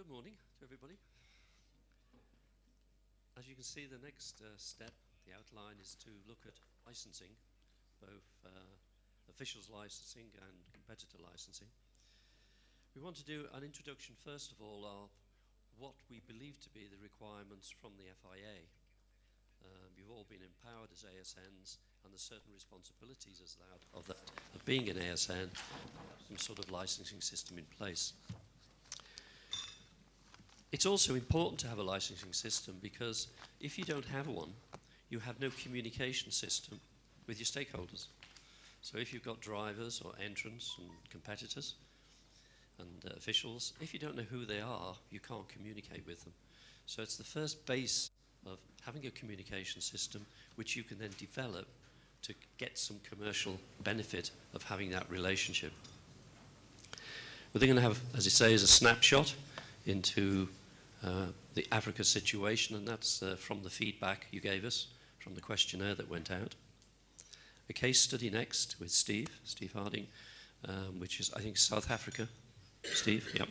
Good morning to everybody. As you can see, the next step, the outline, is to look at licensing, both officials licensing and competitor licensing. We want to do an introduction, first of all, of what we believe to be the requirements from the FIA. You've all been empowered as ASNs, and there's certain responsibilities as that of being an ASN, some sort of licensing system in place. It's also important to have a licensing system because if you don't have one, you have no communication system with your stakeholders. So if you've got drivers or entrants and competitors and officials, if you don't know who they are, you can't communicate with them. So it's the first base of having a communication system which you can then develop to get some commercial benefit of having that relationship. What they're going to have, as I say, is a snapshot into the Africa situation, and that's from the feedback you gave us from the questionnaire that went out. A case study next with Steve Harding, which is, I think, South Africa. Steve, yep.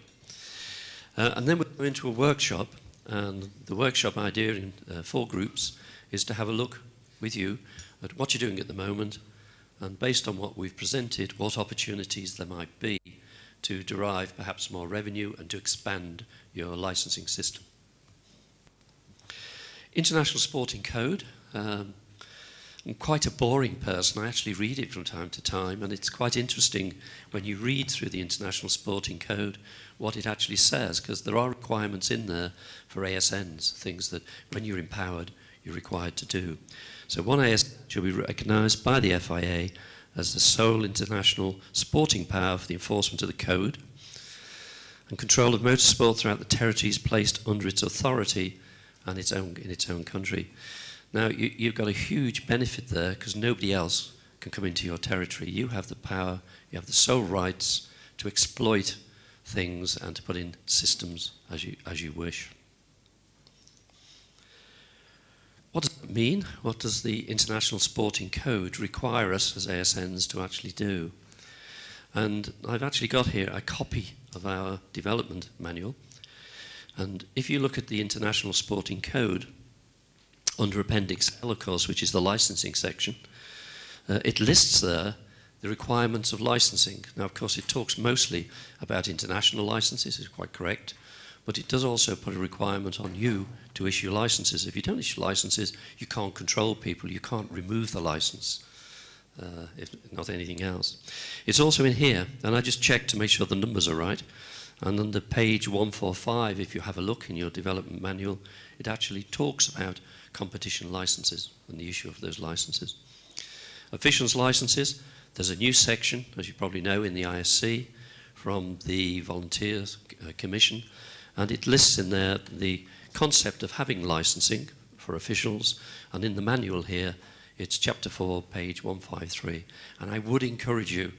And then we'll go into a workshop, and the workshop idea in 4 groups is to have a look with you at what you're doing at the moment, and based on what we've presented, what opportunities there might be to derive perhaps more revenue and to expand your licensing system. International Sporting Code. I'm quite a boring person. I actually read it from time to time, and it's quite interesting when you read through the International Sporting Code what it actually says, because there are requirements in there for ASNs, things that when you're empowered, you're required to do. So one ASN should be recognised by the FIA as the sole international sporting power for the enforcement of the code, and control of motorsport throughout the territories placed under its authority and in its own country. Now, you've got a huge benefit there because nobody else can come into your territory. You have the power, you have the sole rights to exploit things and to put in systems as you wish. What does it mean? What does the International Sporting Code require us as ASNs to actually do? And I've actually got here a copy of our development manual. And if you look at the International Sporting Code, under Appendix L, of course, which is the licensing section, it lists there the requirements of licensing. Now, of course, it talks mostly about international licenses, is quite correct, but it does also put a requirement on you to issue licenses. If you don't issue licenses, you can't control people, you can't remove the license, if not anything else. It's also in here, and I just checked to make sure the numbers are right, and under page 145, if you have a look in your development manual, it actually talks about competition licenses and the issue of those licenses. Officials licenses, there's a new section, as you probably know, in the ISC from the Volunteers Commission, and it lists in there the concept of having licensing for officials, and in the manual here, it's chapter 4, page 153. And I would encourage you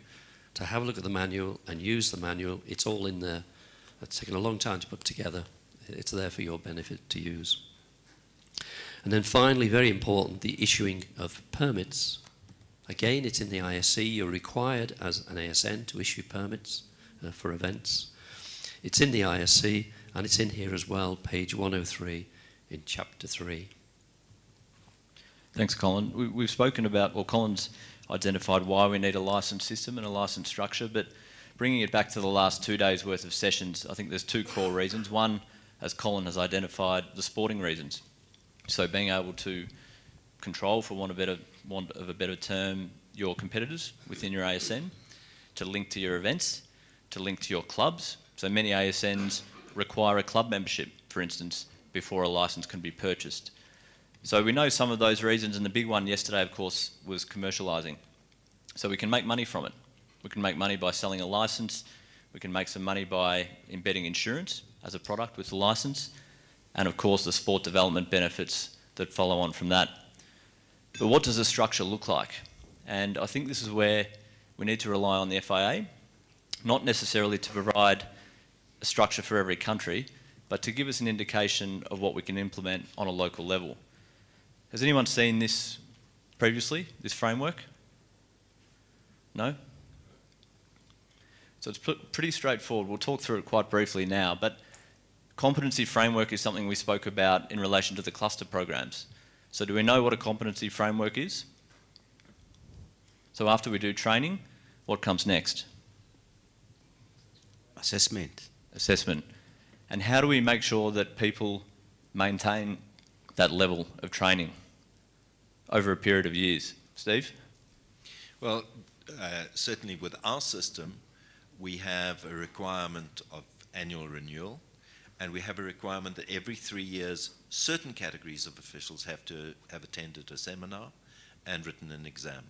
to have a look at the manual and use the manual. It's all in there. It's taken a long time to put together. It's there for your benefit to use. And then finally, very important, the issuing of permits. Again, it's in the ISC. You're required as an ASN to issue permits for events. It's in the ISC, and it's in here as well, page 103 in chapter 3. Thanks, Colin. We've spoken about, well, Colin's identified why we need a licence system and a licence structure, but bringing it back to the last 2 days' worth of sessions, I think there's 2 core reasons. One, as Colin has identified, the sporting reasons. So being able to control, for want of a better term, your competitors within your ASN, to link to your events, to link to your clubs. So many ASNs require a club membership, for instance, before a licence can be purchased. So we know some of those reasons, and the big one yesterday, of course, was commercialising. So we can make money from it. We can make money by selling a licence. We can make some money by embedding insurance as a product with the licence, and of course the sport development benefits that follow on from that. But what does the structure look like? And I think this is where we need to rely on the FIA, not necessarily to provide a structure for every country, but to give us an indication of what we can implement on a local level. Has anyone seen this previously, this framework? No? So it's pretty straightforward. We'll talk through it quite briefly now, but Competency framework is something we spoke about in relation to the cluster programs. So do we know what a competency framework is? So after we do training, what comes next? Assessment. Assessment. And how do we make sure that people maintain that level of training over a period of years? Steve? Well, certainly with our system, we have a requirement of annual renewal, and we have a requirement that every 3 years, certain categories of officials have to have attended a seminar and written an exam.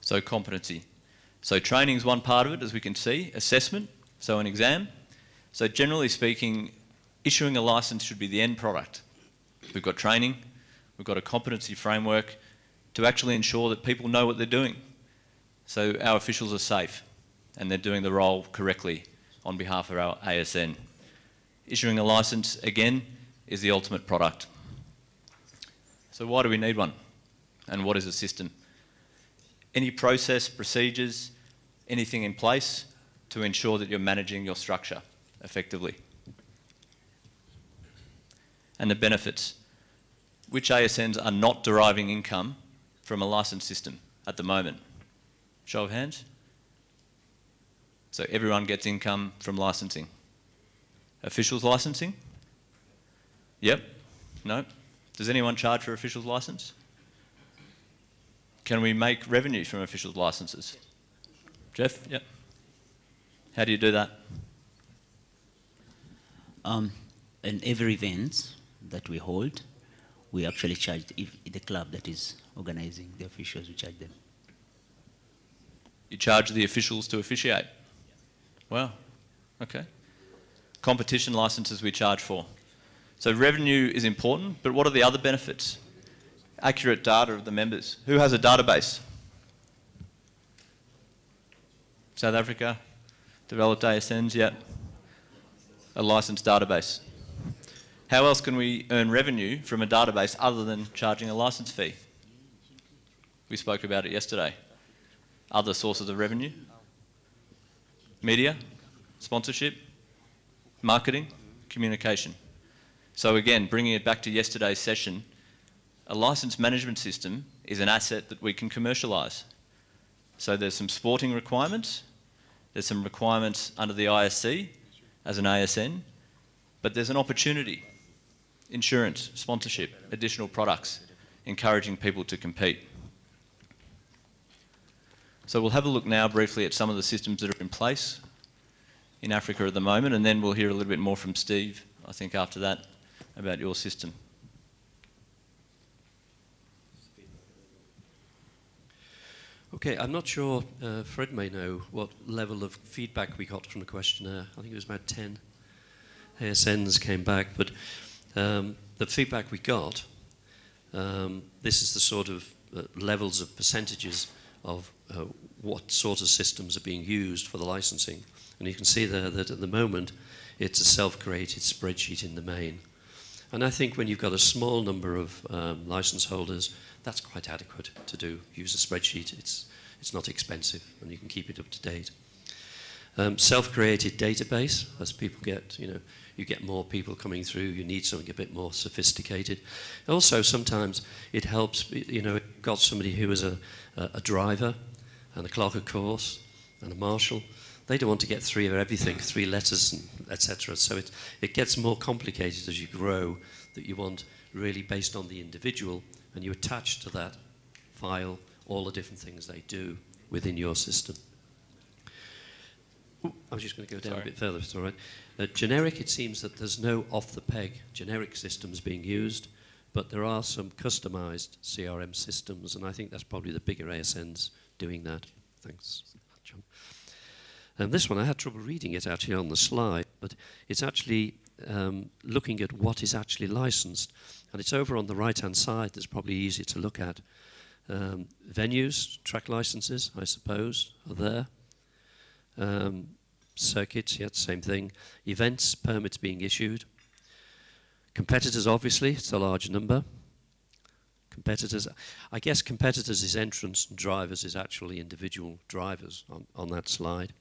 So competency. So training is one part of it, as we can see. Assessment, so an exam. So generally speaking, issuing a license should be the end product. We've got training, we've got a competency framework to actually ensure that people know what they're doing. So our officials are safe and they're doing the role correctly on behalf of our ASN. Issuing a license, again, is the ultimate product. So why do we need one? And what is a system? Any process, procedures, anything in place to ensure that you're managing your structure effectively. And the benefits. Which ASNs are not deriving income from a license system at the moment? Show of hands. So everyone gets income from licensing. Officials licensing? Yep. No. Does anyone charge for officials license? Can we make revenue from officials licenses? Jeff? Yep. How do you do that? In every event that we hold, we actually charge the club that is organizing the officials, we charge them. You charge the officials to officiate? Wow. Okay. Competition licenses we charge for. So revenue is important, but what are the other benefits? Accurate data of the members. Who has a database? South Africa, developed ASNs, yet a licensed database. How else can we earn revenue from a database other than charging a license fee? We spoke about it yesterday. Other sources of revenue? Media, sponsorship, marketing, communication. So again, bringing it back to yesterday's session, a license management system is an asset that we can commercialise. So there's some sporting requirements, there's some requirements under the ISC as an ASN, but there's an opportunity. Insurance, sponsorship, additional products, encouraging people to compete. So we'll have a look now briefly at some of the systems that are in place in Africa at the moment, and then we'll hear a little bit more from Steve, I think, after that, about your system. Okay, I'm not sure, Fred may know what level of feedback we got from the questionnaire. I think it was about 10 ASNs came back, but the feedback we got, this is the sort of levels of percentages of what sort of systems are being used for the licensing. And you can see there that at the moment it's a self-created spreadsheet in the main. And I think when you've got a small number of license holders, that's quite adequate to use a spreadsheet. It's not expensive and you can keep it up to date. Self-created database, as people get, you get more people coming through, you need something a bit more sophisticated. Also, sometimes it helps, got somebody who is a driver and a clerk of course and a marshal. They don't want to get 3 of everything, 3 letters, etc. So it gets more complicated as you grow, that you want really based on the individual, and you attach to that file all the different things they do within your system. I was just going to go down a bit further, if it's all right. Generic, it seems that there's no off-the-peg generic systems being used, but there are some customised CRM systems, and I think that's probably the bigger ASNs doing that. Thanks, John. And this one, I had trouble reading it actually on the slide, but it's actually looking at what is actually licensed. And it's over on the right-hand side that's probably easier to look at. Venues, track licenses, I suppose, are there. Circuits, yeah, same thing. Events, permits being issued. Competitors, obviously, it's a large number. Competitors, I guess competitors is entrance and drivers is actually individual drivers on that slide.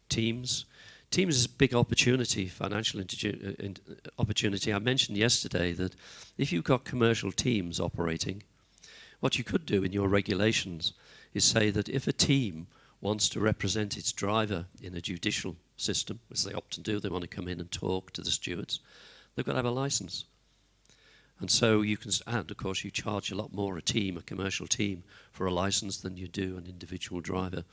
Teams. Teams is a big opportunity, financial opportunity. I mentioned yesterday that if you've got commercial teams operating, what you could do in your regulations is say that if a team wants to represent its driver in a judicial system, as they often do, they want to come in and talk to the stewards, they've got to have a license. And so you can, and of course you charge a lot more a team, a commercial team, for a license than you do an individual driver.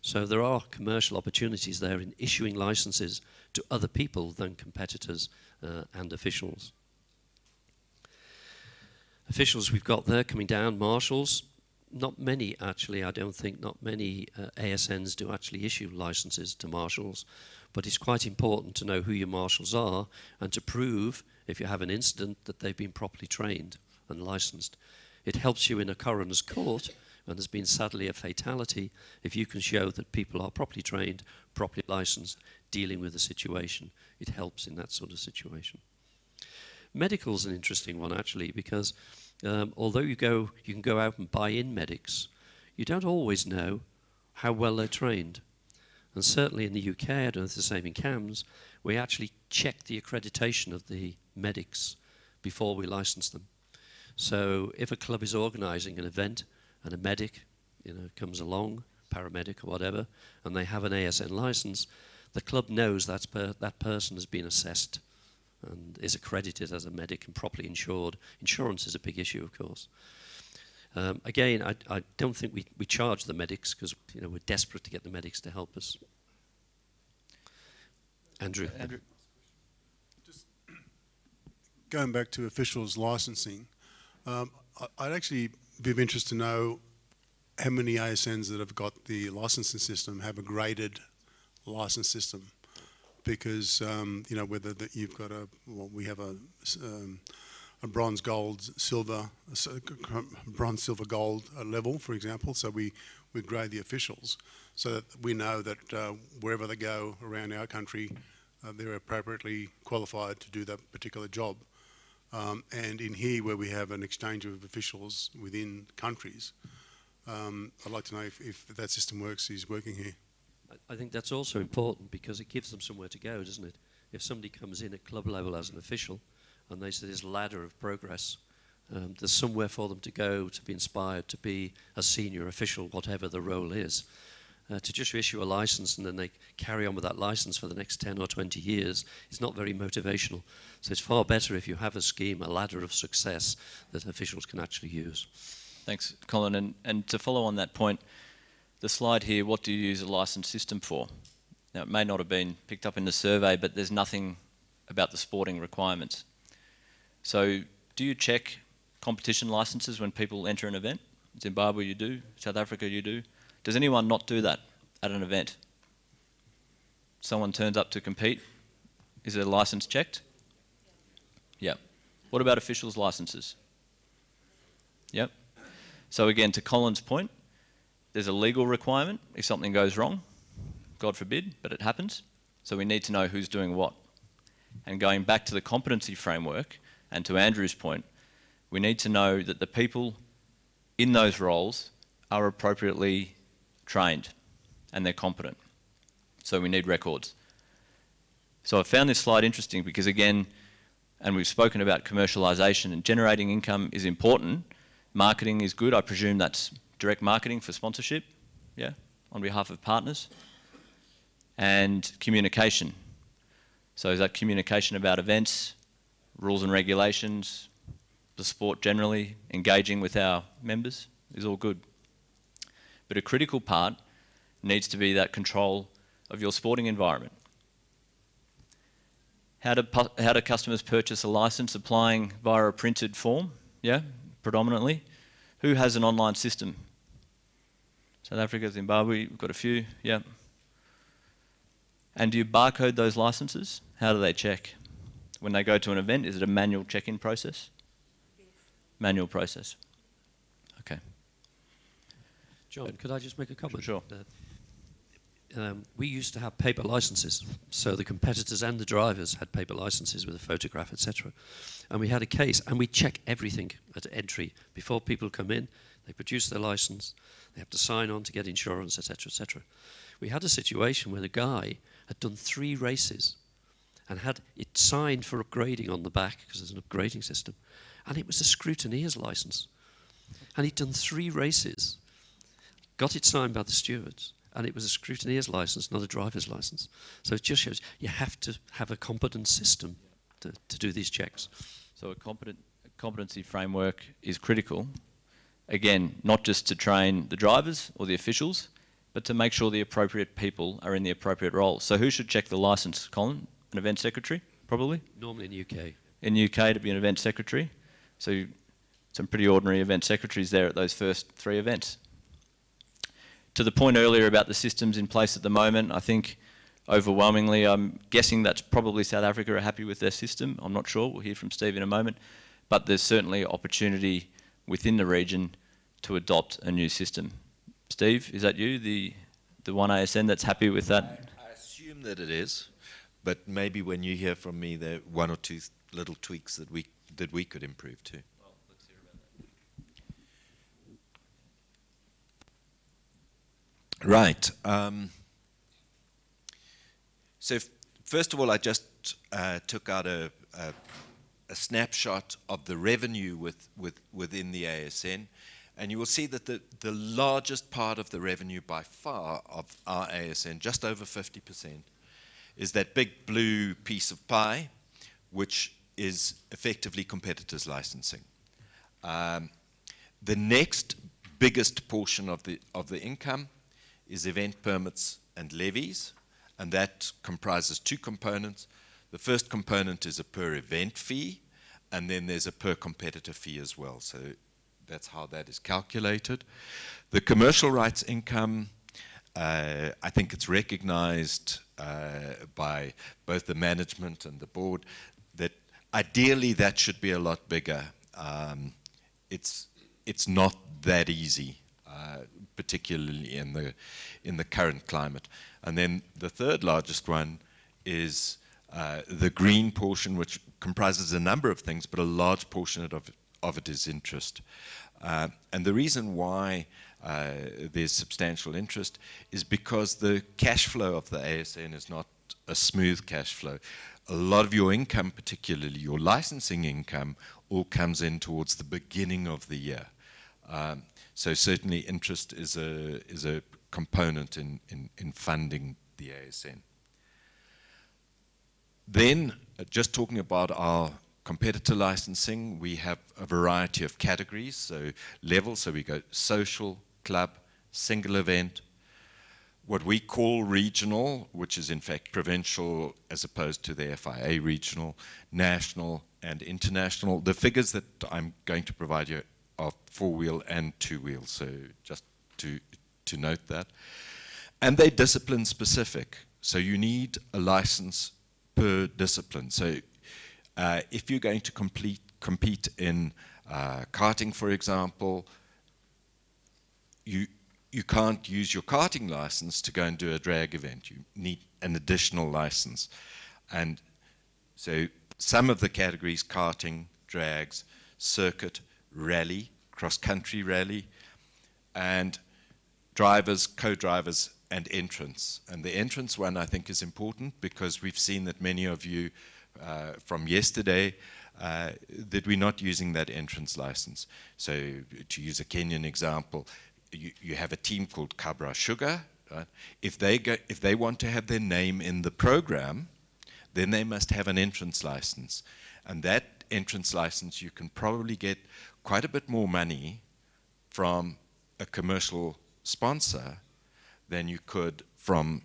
So there are commercial opportunities there in issuing licenses to other people than competitors and officials. Officials we've got there coming down, marshals. Not many, actually, I don't think, not many ASNs do actually issue licenses to marshals, but it's quite important to know who your marshals are and to prove, if you have an incident, that they've been properly trained and licensed. It helps you in a coroner's court, and there's been sadly a fatality, if you can show that people are properly trained, properly licensed, dealing with the situation. It helps in that sort of situation. Medical's an interesting one, actually, because although you can go out and buy in medics, you don't always know how well they're trained. And certainly in the UK, I don't know if it's the same in CAMS, we actually check the accreditation of the medics before we license them. So if a club is organising an event and a medic, comes along, paramedic or whatever, and they have an ASN licence, the club knows that person has been assessed and is accredited as a medic and properly insured. Insurance is a big issue, of course. Again, I don't think we charge the medics because we're desperate to get the medics to help us. Andrew. Just going back to officials licensing, I'd actually be of interest to know how many ASNs that have got the licensing system have a graded license system. Because whether you've got we have a bronze, gold, silver, bronze, silver, gold level, for example. So we grade the officials so that we know that wherever they go around our country, they're appropriately qualified to do that particular job. And in here, where we have an exchange of officials within countries, I'd like to know if that system is working here. I think that's also important because it gives them somewhere to go, doesn't it? If somebody comes in at club level as an official and they say there's a ladder of progress, there's somewhere for them to go to be inspired to be a senior official, whatever the role is. To just issue a license and then they carry on with that license for the next 10 or 20 years is not very motivational. So it's far better if you have a scheme, a ladder of success that officials can actually use. Thanks, Colin. And to follow on that point, the slide here, what do you use a license system for? Now, it may not have been picked up in the survey, but there's nothing about the sporting requirements. So do you check competition licenses when people enter an event? Zimbabwe you do, South Africa you do. Does anyone not do that at an event? Someone turns up to compete, is their license checked? Yeah. What about officials' licenses? Yep. So again, to Colin's point, there's a legal requirement if something goes wrong, God forbid, but it happens. So we need to know who's doing what. And going back to the competency framework, and to Andrew's point, we need to know that the people in those roles are appropriately trained and they're competent. So we need records. So I found this slide interesting because again, and we've spoken about commercialisation, and generating income is important. Marketing is good. I presume that's direct marketing for sponsorship, yeah, on behalf of partners. And communication. So is that communication about events, rules and regulations, the sport generally, engaging with our members is all good. But a critical part needs to be that control of your sporting environment. How do customers purchase a license? Applying via a printed form, yeah, predominantly. Who has an online system? South Africa, Zimbabwe, we've got a few, yeah. And do you barcode those licenses? How do they check? When they go to an event, is it a manual check-in process? Yes. Manual process. Okay. John, could I just make a comment? Sure. We used to have paper licenses, so the competitors and the drivers had paper licenses with a photograph, etc. And we had a case, and we check everything at entry. Before people come in, they produce their license, they have to sign on to get insurance, etc., etc. We had a situation where the guy had done 3 races and had it signed for upgrading on the back, because there's an upgrading system, and it was a scrutineer's license. And he'd done 3 races, got it signed by the stewards, and it was a scrutineer's license, not a driver's license. So it just shows you have to have a competent system to do these checks. So a competency framework is critical. Again, not just to train the drivers or the officials, but to make sure the appropriate people are in the appropriate roles. So who should check the licence, Colin? An event secretary, probably? Normally in the UK. In the UK to be an event secretary. So some pretty ordinary event secretaries there at those first 3 events. To the point earlier about the systems in place at the moment, I think overwhelmingly, I'm guessing that's probably South Africa are happy with their system. I'm not sure, we'll hear from Steve in a moment. But there's certainly opportunity within the region to adopt a new system. Steve, is that you, the one ASN that's happy with that? I assume that it is, but maybe when you hear from me, there are 1 or 2 little tweaks that we could improve too. Well, let's hear about that. Right. So first of all, I just took out a snapshot of the revenue within the ASN, and you will see that the largest part of the revenue by far of our ASN, just over 50%, is that big blue piece of pie, which is effectively competitors licensing. The next biggest portion of the income is event permits and levies, and that comprises 2 components. The first component is a per event fee, and then there's a per competitor fee as well. So that's how that is calculated. The commercial rights income, I think it's recognized by both the management and the board that ideally that should be a lot bigger. It's not that easy, particularly in the current climate. And then the third largest one is the green portion, which comprises a number of things, but a large portion of it is interest. And the reason why there's substantial interest is because the cash flow of the ASN is not a smooth cash flow. A lot of your income, particularly your licensing income, all comes in towards the beginning of the year. So certainly interest is a component in funding the ASN. Then, just talking about our competitor licensing, we have a variety of categories, so levels, so we go social, club, single event, what we call regional, which is in fact provincial as opposed to the FIA regional, national and international. The figures that I'm going to provide you are 4-wheel and 2-wheel, so just to note that. And they're discipline specific, so you need a license per discipline. So if you're going to compete in karting, for example, you can't use your karting license to go and do a drag event. You need an additional license. And so some of the categories, karting, drags, circuit, rally, cross-country rally, and drivers, co-drivers, and entrance. And the entrance one I think is important because we've seen that many of you from yesterday that we're not using that entrance license. So to use a Kenyan example, you have a team called Cabra Sugar. Right? If they want to have their name in the program, then they must have an entrance license. And that entrance license, you can probably get quite a bit more money from a commercial sponsor than you could from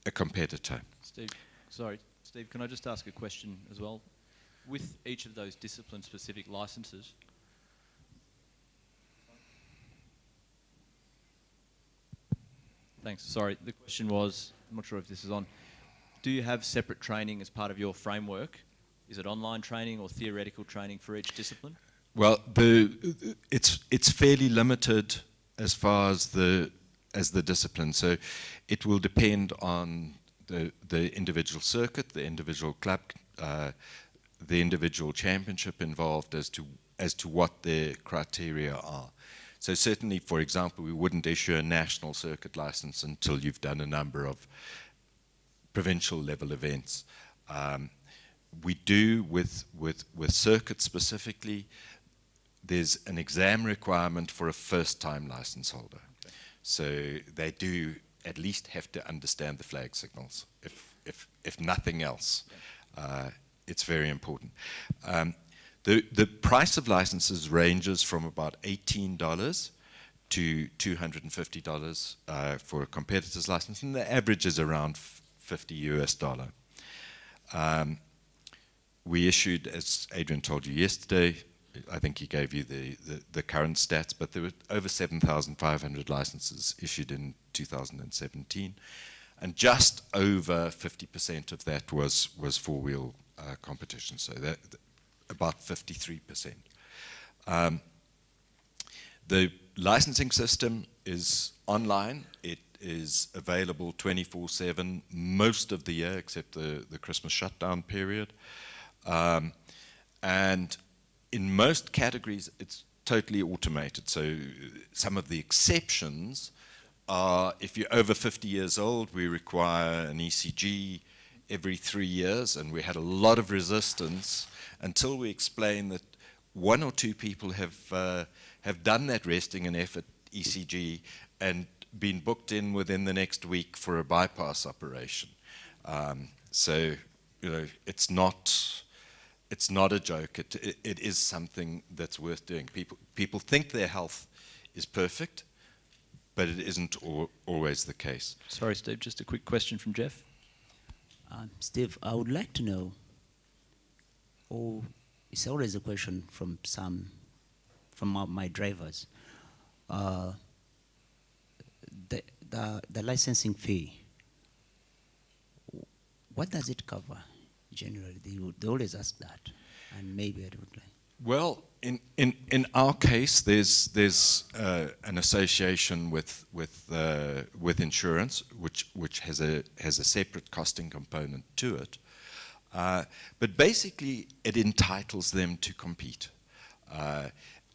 a competitor. Steve, can I just ask a question as well? With each of those discipline-specific licenses, thanks, sorry, the question was, I'm not sure if this is on, do you have separate training as part of your framework? Is it online training or theoretical training for each discipline? Well, it's fairly limited as far as the discipline. So it will depend on the individual circuit, the individual club, the individual championship involved as to what their criteria are. So certainly, for example, we wouldn't issue a national circuit license until you've done a number of provincial level events. We do with circuit specifically, there's an exam requirement for a first-time license holder. Okay. So they do at least have to understand the flag signals, if nothing else. Okay. It's very important. The price of licenses ranges from about $18 to $250 for a competitor's license, and the average is around $50 US. We issued, as Adrian told you yesterday, I think he gave you the current stats, but there were over 7,500 licenses issued in 2017, and just over 50% of that was four-wheel competition, so that about 53%. The licensing system is online. It is available 24/7 most of the year, except the Christmas shutdown period. And in most categories, it's totally automated. So some of the exceptions are, if you're over 50 years old, we require an ECG every 3 years, and we had a lot of resistance until we explained that one or two people have done that resting and effort ECG and been booked in within the next week for a bypass operation. So, you know, it's not a joke. It is something that's worth doing. People think their health is perfect, but it isn't always the case. Sorry, Steve, just a quick question from Jeff. Steve, I would like to know, it's always a question from my drivers. The licensing fee, what does it cover generally? They always ask that, and maybe I don't like. Well, in our case, there's an association with insurance, which has a separate costing component to it, but basically it entitles them to compete,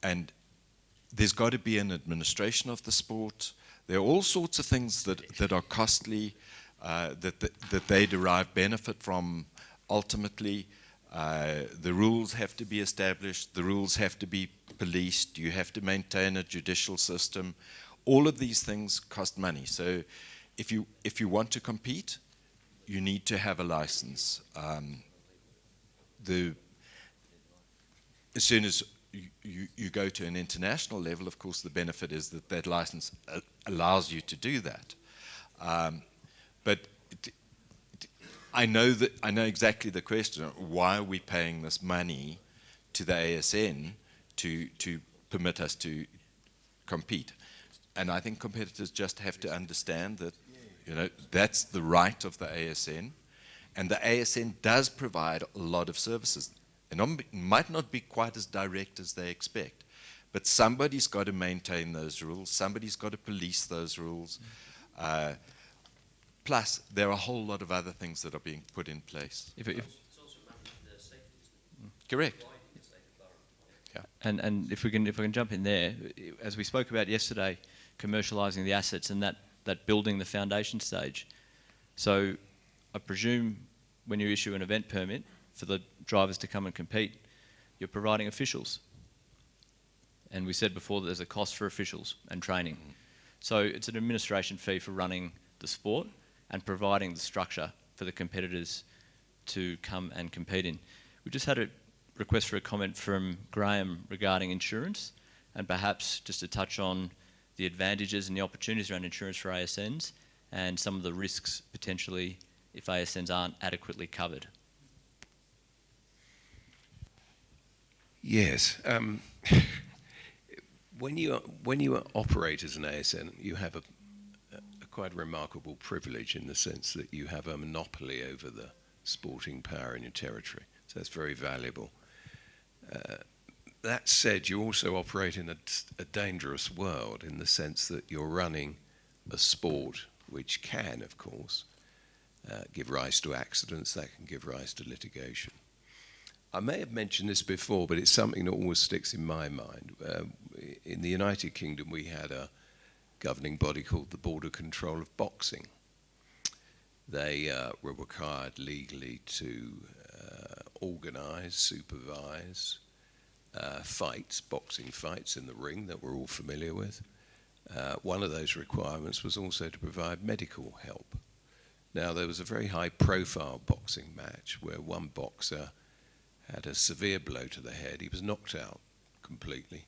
and there's got to be an administration of the sport. There are all sorts of things that are costly, that they derive benefit from. Ultimately, the rules have to be established, the rules have to be policed, you have to maintain a judicial system. All of these things cost money. So if you want to compete, you need to have a license. As soon as you go to an international level, of course, the benefit is that license allows you to do that. But I know exactly the question. Why are we paying this money to the ASN to permit us to compete? And I think competitors just have to understand that, you know, that's the right of the ASN, and the ASN does provide a lot of services. It might not be quite as direct as they expect, but somebody's got to maintain those rules. Somebody's got to police those rules. Plus, there are a whole lot of other things that are being put in place. It's also managing their safety. Correct. Yeah. And if I can jump in there, as we spoke about yesterday, commercialising the assets and that building the foundation stage. So I presume when you issue an event permit for the drivers to come and compete, you're providing officials. And we said before that there's a cost for officials and training. Mm-hmm. So it's an administration fee for running the sport and providing the structure for the competitors to come and compete in. We just had a request for a comment from Graham regarding insurance, and perhaps just to touch on the advantages and the opportunities around insurance for ASNs and some of the risks potentially if ASNs aren't adequately covered. Yes. When you operate as an ASN, you have a quite remarkable privilege in the sense that you have a monopoly over the sporting power in your territory. So that's very valuable. That said, you also operate in a dangerous world in the sense that you're running a sport which can, of course, give rise to accidents, that can give rise to litigation. I may have mentioned this before, but it's something that always sticks in my mind. In the United Kingdom, we had a governing body called the Board of Control of Boxing. They were required legally to organise, supervise fights, boxing fights in the ring that we're all familiar with. One of those requirements was also to provide medical help. Now, there was a very high-profile boxing match where one boxer had a severe blow to the head. He was knocked out completely.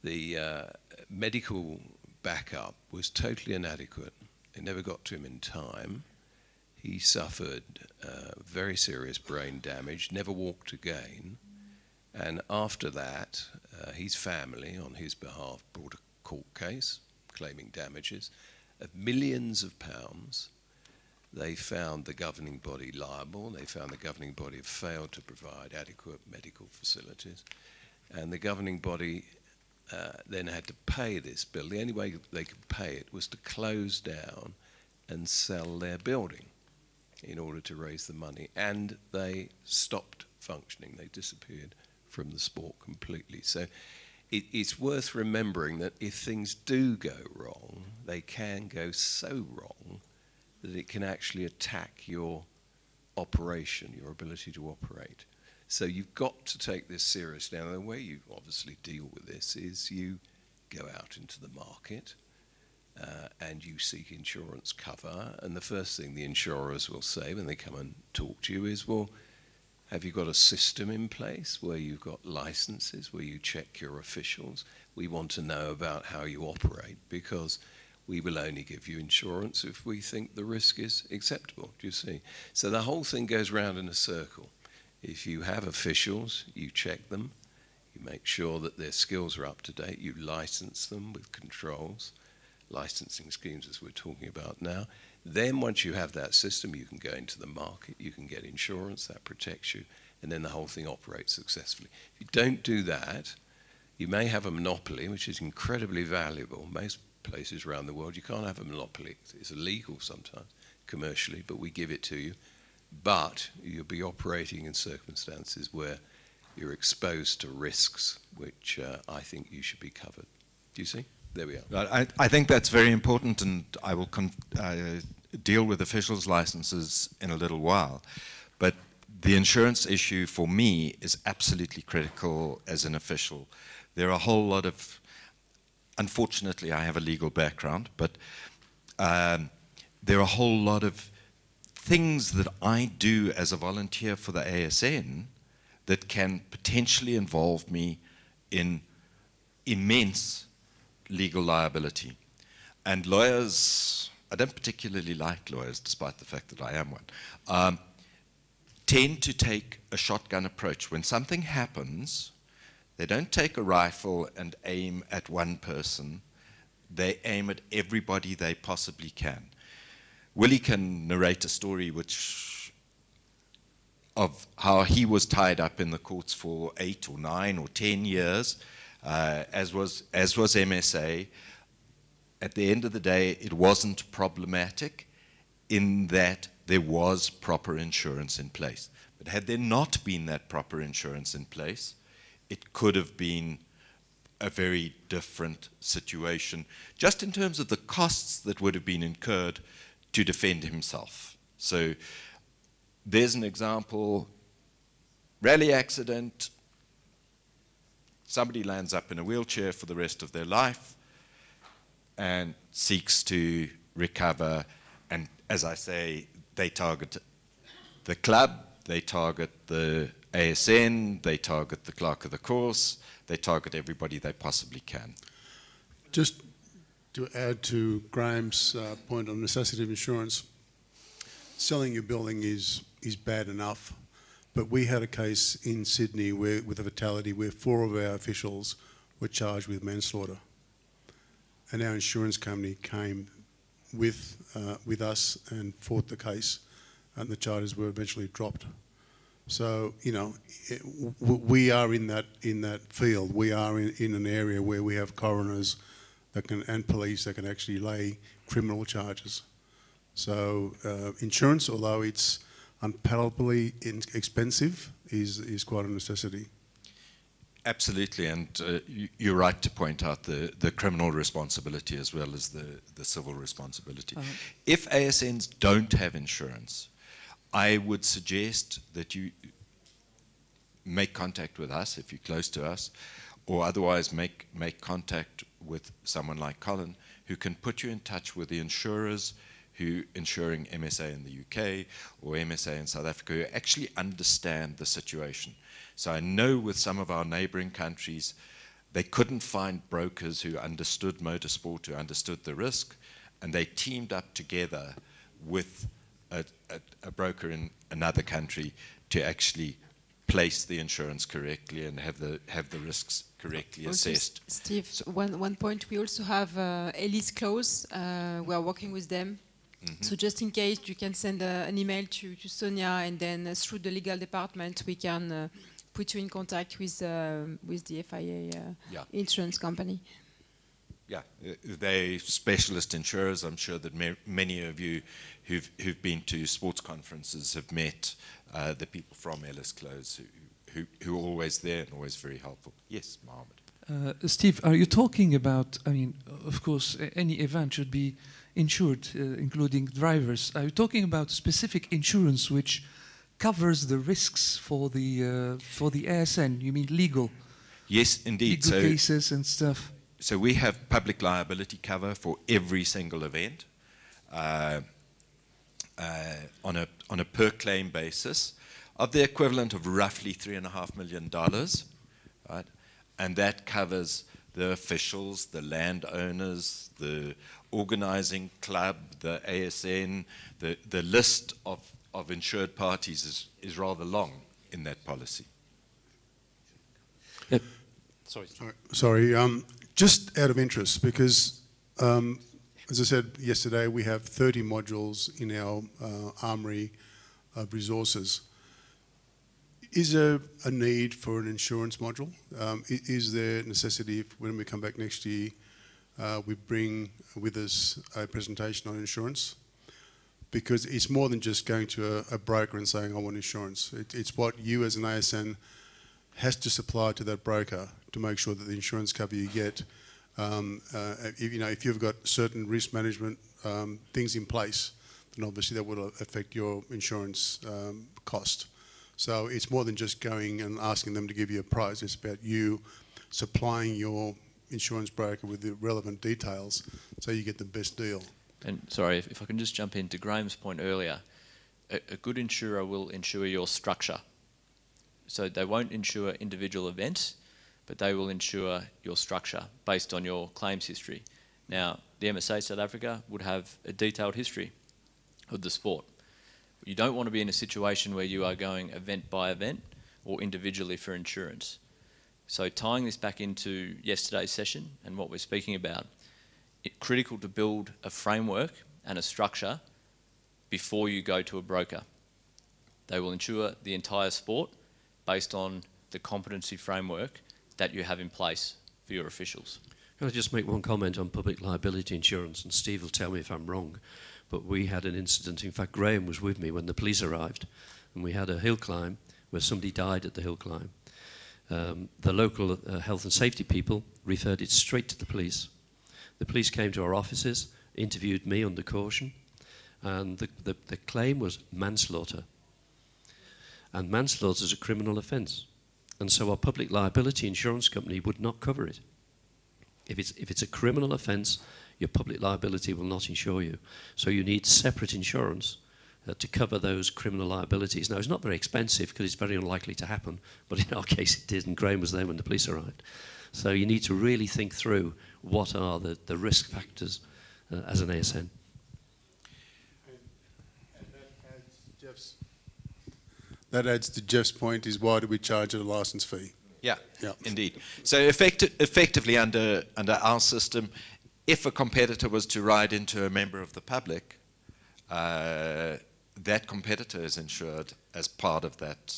The medical backup was totally inadequate. It never got to him in time. He suffered very serious brain damage, never walked again. And after that, his family, on his behalf, brought a court case claiming damages of millions of pounds. They found the governing body liable. They found the governing body had failed to provide adequate medical facilities. And the governing body then had to pay this bill. The only way they could pay it was to close down and sell their building in order to raise the money. And they stopped functioning. They disappeared from the sport completely. So it's worth remembering that if things do go wrong, they can go so wrong that it can actually attack your operation, your ability to operate. So you've got to take this seriously. Now, the way you obviously deal with this is you go out into the market and you seek insurance cover. And the first thing the insurers will say when they come and talk to you is, well, have you got a system in place where you've got licenses, where you check your officials? We want to know about how you operate, because we will only give you insurance if we think the risk is acceptable, do you see? So the whole thing goes round in a circle. If you have officials, you check them, you make sure that their skills are up to date, you license them with controls, licensing schemes as we're talking about now. Then once you have that system, you can go into the market, you can get insurance, that protects you, and then the whole thing operates successfully. If you don't do that, you may have a monopoly, which is incredibly valuable. Most places around the world, you can't have a monopoly. It's illegal sometimes, commercially, but we give it to you. But you'll be operating in circumstances where you're exposed to risks, which I think you should be covered. Do you see? There we are. I think that's very important, and I will deal with officials' licenses in a little while. But the insurance issue for me is absolutely critical as an official. There are a whole lot of, unfortunately, I have a legal background, but there are a whole lot of things that I do as a volunteer for the ASN that can potentially involve me in immense legal liability. And lawyers, I don't particularly like lawyers, despite the fact that I am one, tend to take a shotgun approach. When something happens, they don't take a rifle and aim at one person. They aim at everybody they possibly can. Willie can narrate a story of how he was tied up in the courts for 8 or 9 or 10 years, as was MSA. At the end of the day, it wasn't problematic in that there was proper insurance in place. But had there not been that proper insurance in place, it could have been a very different situation, just in terms of the costs that would have been incurred to defend himself. So there's an example, rally accident, somebody lands up in a wheelchair for the rest of their life and seeks to recover. And as I say, they target the club, they target the ASN, they target the clerk of the course, they target everybody they possibly can. Just to add to Graham's point on necessity of insurance, selling your building is bad enough, but we had a case in Sydney with a fatality where 4 of our officials were charged with manslaughter, and our insurance company came with us and fought the case, and the charges were eventually dropped. So, you know, we are in that field. We are in an area where we have coroners that can, and police that can actually lay criminal charges. So insurance, although it's unpalatably expensive, is quite a necessity. Absolutely, and you're right to point out the criminal responsibility as well as the civil responsibility. If ASNs don't have insurance, I would suggest that you make contact with us if you're close to us, or otherwise make contact with someone like Colin, who can put you in touch with the insurers who insuring MSA in the UK or MSA in South Africa, who actually understand the situation. So I know with some of our neighboring countries, they couldn't find brokers who understood motorsport, who understood the risk, and they teamed up together with a broker in another country to actually place the insurance correctly and have the risks correctly assessed. Steve, one point, we also have Elise Close. We are working with them. So just in case, you can send an email to Sonia, and then through the legal department, we can put you in contact with the FIA insurance company. Yeah, they're specialist insurers. I'm sure that many of you who've been to sports conferences have met the people from Ellis Close who are always there and always very helpful. Yes, Mohammed. Steve, are you talking about, I mean, of course, any event should be insured, including drivers. Are you talking about specific insurance which covers the risks for the ASN? You mean legal? Yes, indeed. Legal cases and stuff. So we have public liability cover for every single event on a per claim basis of the equivalent of roughly $3.5 million, right? And that covers the officials, the landowners, the organizing club, the ASN. The list of insured parties is rather long in that policy. Sorry. Just out of interest, because as I said yesterday, we have 30 modules in our armory of resources. Is there a need for an insurance module? Is there necessity if, when we come back next year, we bring with us a presentation on insurance? Because it's more than just going to a broker and saying, I want insurance. It's what you as an ASN has to supply to that broker to make sure that the insurance cover you get, if you've got certain risk management things in place, then obviously that will affect your insurance cost. So it's more than just going and asking them to give you a price. It's about you supplying your insurance broker with the relevant details so you get the best deal. And sorry, if I can just jump into Graham's point earlier, a good insurer will insure your structure. So they won't insure individual events, but they will insure your structure based on your claims history. Now, the MSA South Africa would have a detailed history of the sport. You don't want to be in a situation where you are going event by event or individually for insurance. So tying this back into yesterday's session and what we're speaking about, it's critical to build a framework and a structure before you go to a broker. They will insure the entire sport based on the competency framework that you have in place for your officials. Can I just make one comment on public liability insurance, and Steve will tell me if I'm wrong, but we had an incident, in fact Graham was with me when the police arrived, and we had a hill climb where somebody died at the hill climb. The local health and safety people referred it straight to the police. The police came to our offices, interviewed me under caution, and the claim was manslaughter. And manslaughter is a criminal offence. And so our public liability insurance company would not cover it. If it's a criminal offence, your public liability will not insure you. So you need separate insurance to cover those criminal liabilities. Now, it's not very expensive because it's very unlikely to happen, but in our case it did, and Graham was there when the police arrived. So you need to really think through what are the risk factors as an ASN. That adds to Jeff's point, is why do we charge a licence fee? Yeah, indeed. So effectively under our system, if a competitor was to ride into a member of the public, that competitor is insured as part of that.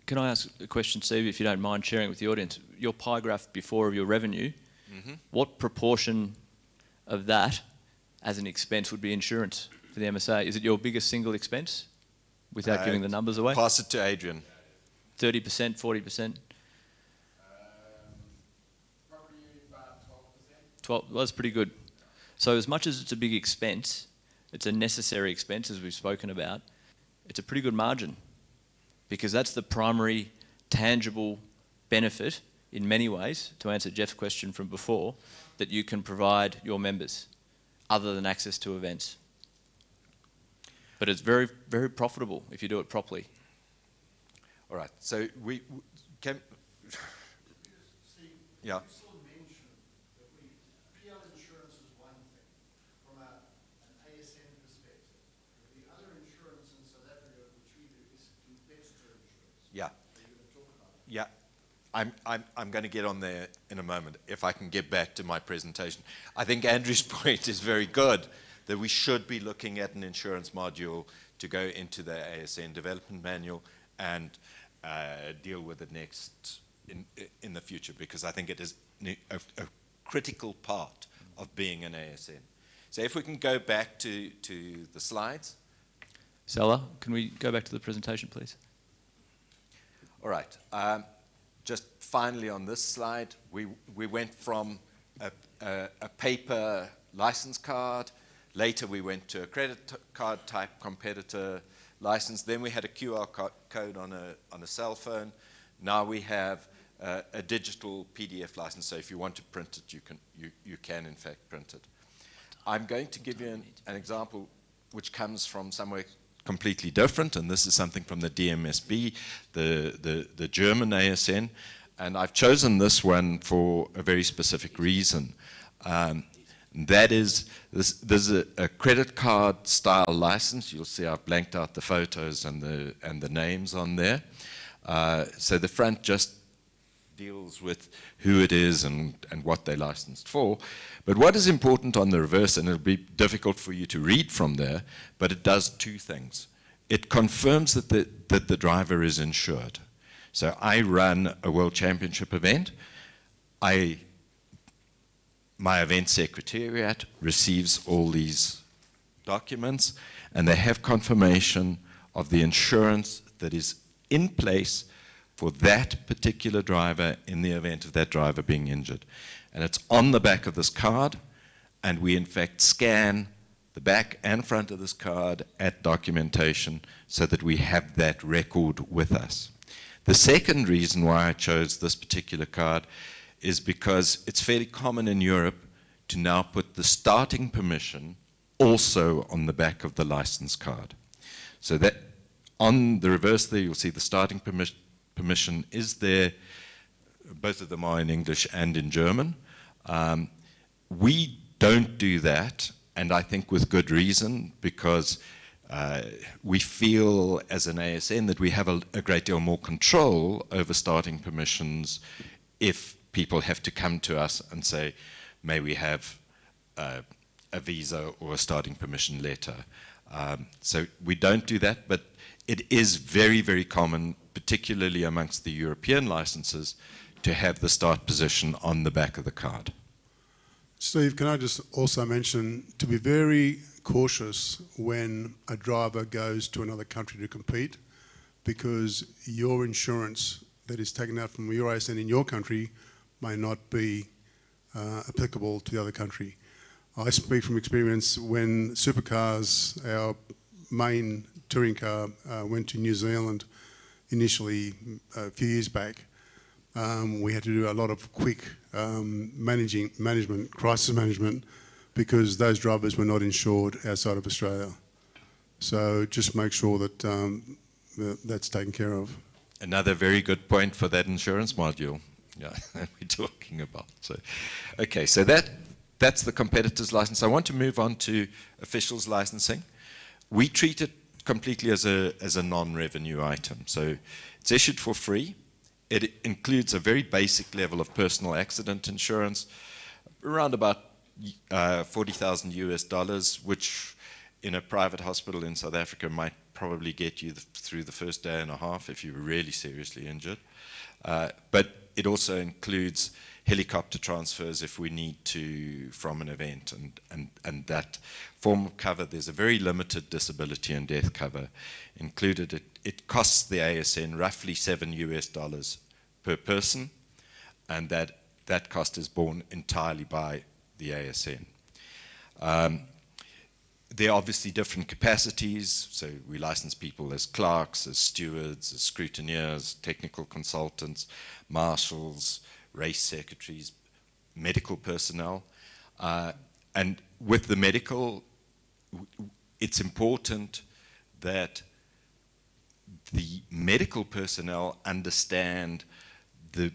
Can I ask a question, Steve, if you don't mind sharing with the audience? Your pie graph before of your revenue, what proportion of that as an expense would be insurance for the MSA? Is it your biggest single expense without giving the numbers away? Pass it to Adrian. 30%, 40%? 12, well, that's pretty good. So as much as it's a big expense, it's a necessary expense, as we've spoken about, it's a pretty good margin, because that's the primary tangible benefit in many ways, to answer Jeff's question from before, that you can provide your members, other than access to events. But it's very, very profitable if you do it properly. All right, so we can... Yeah. Yeah. Yeah. I'm going to get on there in a moment, if I can get back to my presentation. I think Andrew's point is very good, that we should be looking at an insurance module to go into the ASN development manual and deal with it next in the future, because I think it is a critical part of being an ASN. So if we can go back to the slides. Salah, can we go back to the presentation, please? All right. Just finally on this slide, we went from a paper license card. Later we went to a credit card type competitor license. Then we had a QR code on a cell phone. Now we have a digital PDF license. So if you want to print it, you can in fact print it. I'm going to give you an example which comes from somewhere completely different, and this is something from the DMSB, the German ASN, and I've chosen this one for a very specific reason. That is, there's a credit card style license. You'll see I've blanked out the photos and the names on there. So the front just deals with who it is and what they're licensed for. But what is important on the reverse, and it'll be difficult for you to read from there, but it does two things. It confirms that the driver is insured. So I run a World Championship event. My event secretariat receives all these documents, and they have confirmation of the insurance that is in place for that particular driver in the event of that driver being injured. And it's on the back of this card, and we in fact scan the back and front of this card at documentation so that we have that record with us. The second reason why I chose this particular card is because it's fairly common in Europe to now put the starting permission also on the back of the license card. So that on the reverse there, you'll see the starting permission is there. Both of them are in English and in German. We don't do that, and I think with good reason, because we feel as an ASN that we have a great deal more control over starting permissions if people have to come to us and say, may we have a visa or a starting permission letter. So we don't do that, but it is very, very common, particularly amongst the European licenses, to have the start position on the back of the card. Steve, can I just also mention to be very cautious when a driver goes to another country to compete, because your insurance that is taken out from your ASN in your country may not be applicable to the other country. I speak from experience when Supercars, our main touring car, went to New Zealand initially a few years back. We had to do a lot of quick crisis management, because those drivers were not insured outside of Australia. So just make sure that that's taken care of. Another very good point for that insurance module. Yeah, we're talking about. So, okay, so that's the competitor's license. I want to move on to officials licensing. We treat it completely as a non-revenue item. So it's issued for free. It includes a very basic level of personal accident insurance, around about $40,000 US, which in a private hospital in South Africa might probably get you through the first day and a half if you were really seriously injured. But it also includes helicopter transfers if we need to from an event, and that form of cover. There's a very limited disability and death cover included. It costs the ASN roughly $7 US per person, and that cost is borne entirely by the ASN. There are obviously different capacities, so we license people as clerks, as stewards, as scrutineers, technical consultants, marshals, race secretaries, medical personnel. And with the medical, it's important that the medical personnel understand the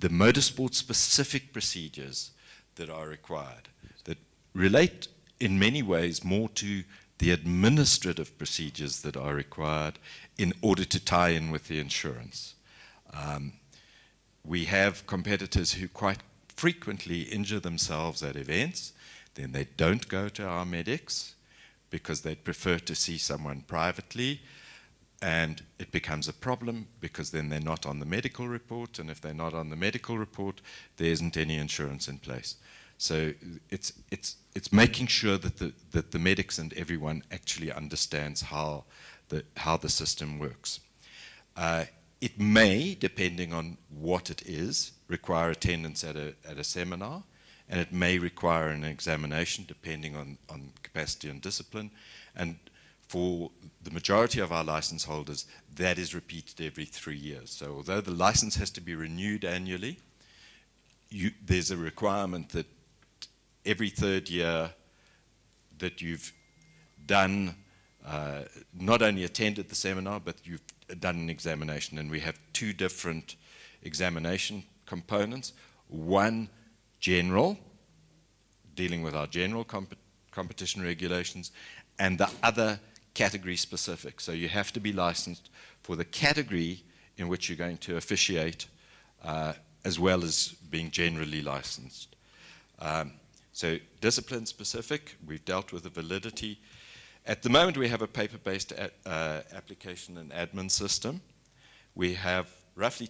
motorsport specific procedures that are required, that relate in many ways more to the administrative procedures that are required in order to tie in with the insurance. We have competitors who quite frequently injure themselves at events, then they don't go to our medics because they'd prefer to see someone privately, and it becomes a problem because then they're not on the medical report, and if they're not on the medical report, there isn't any insurance in place. So it's making sure that the medics and everyone actually understands how the system works. It may, depending on what it is, require attendance at a seminar, and it may require an examination depending on capacity and discipline. And for the majority of our license holders, that is repeated every 3 years. So although the license has to be renewed annually, there's a requirement that every 3rd year that you've done, not only attended the seminar, but you've done an examination. And we have 2 different examination components. One, general, dealing with our general competition regulations, and the other, category specific. So you have to be licensed for the category in which you're going to officiate, as well as being generally licensed. So discipline specific, we've dealt with the validity. At the moment we have a paper-based application and admin system. We have roughly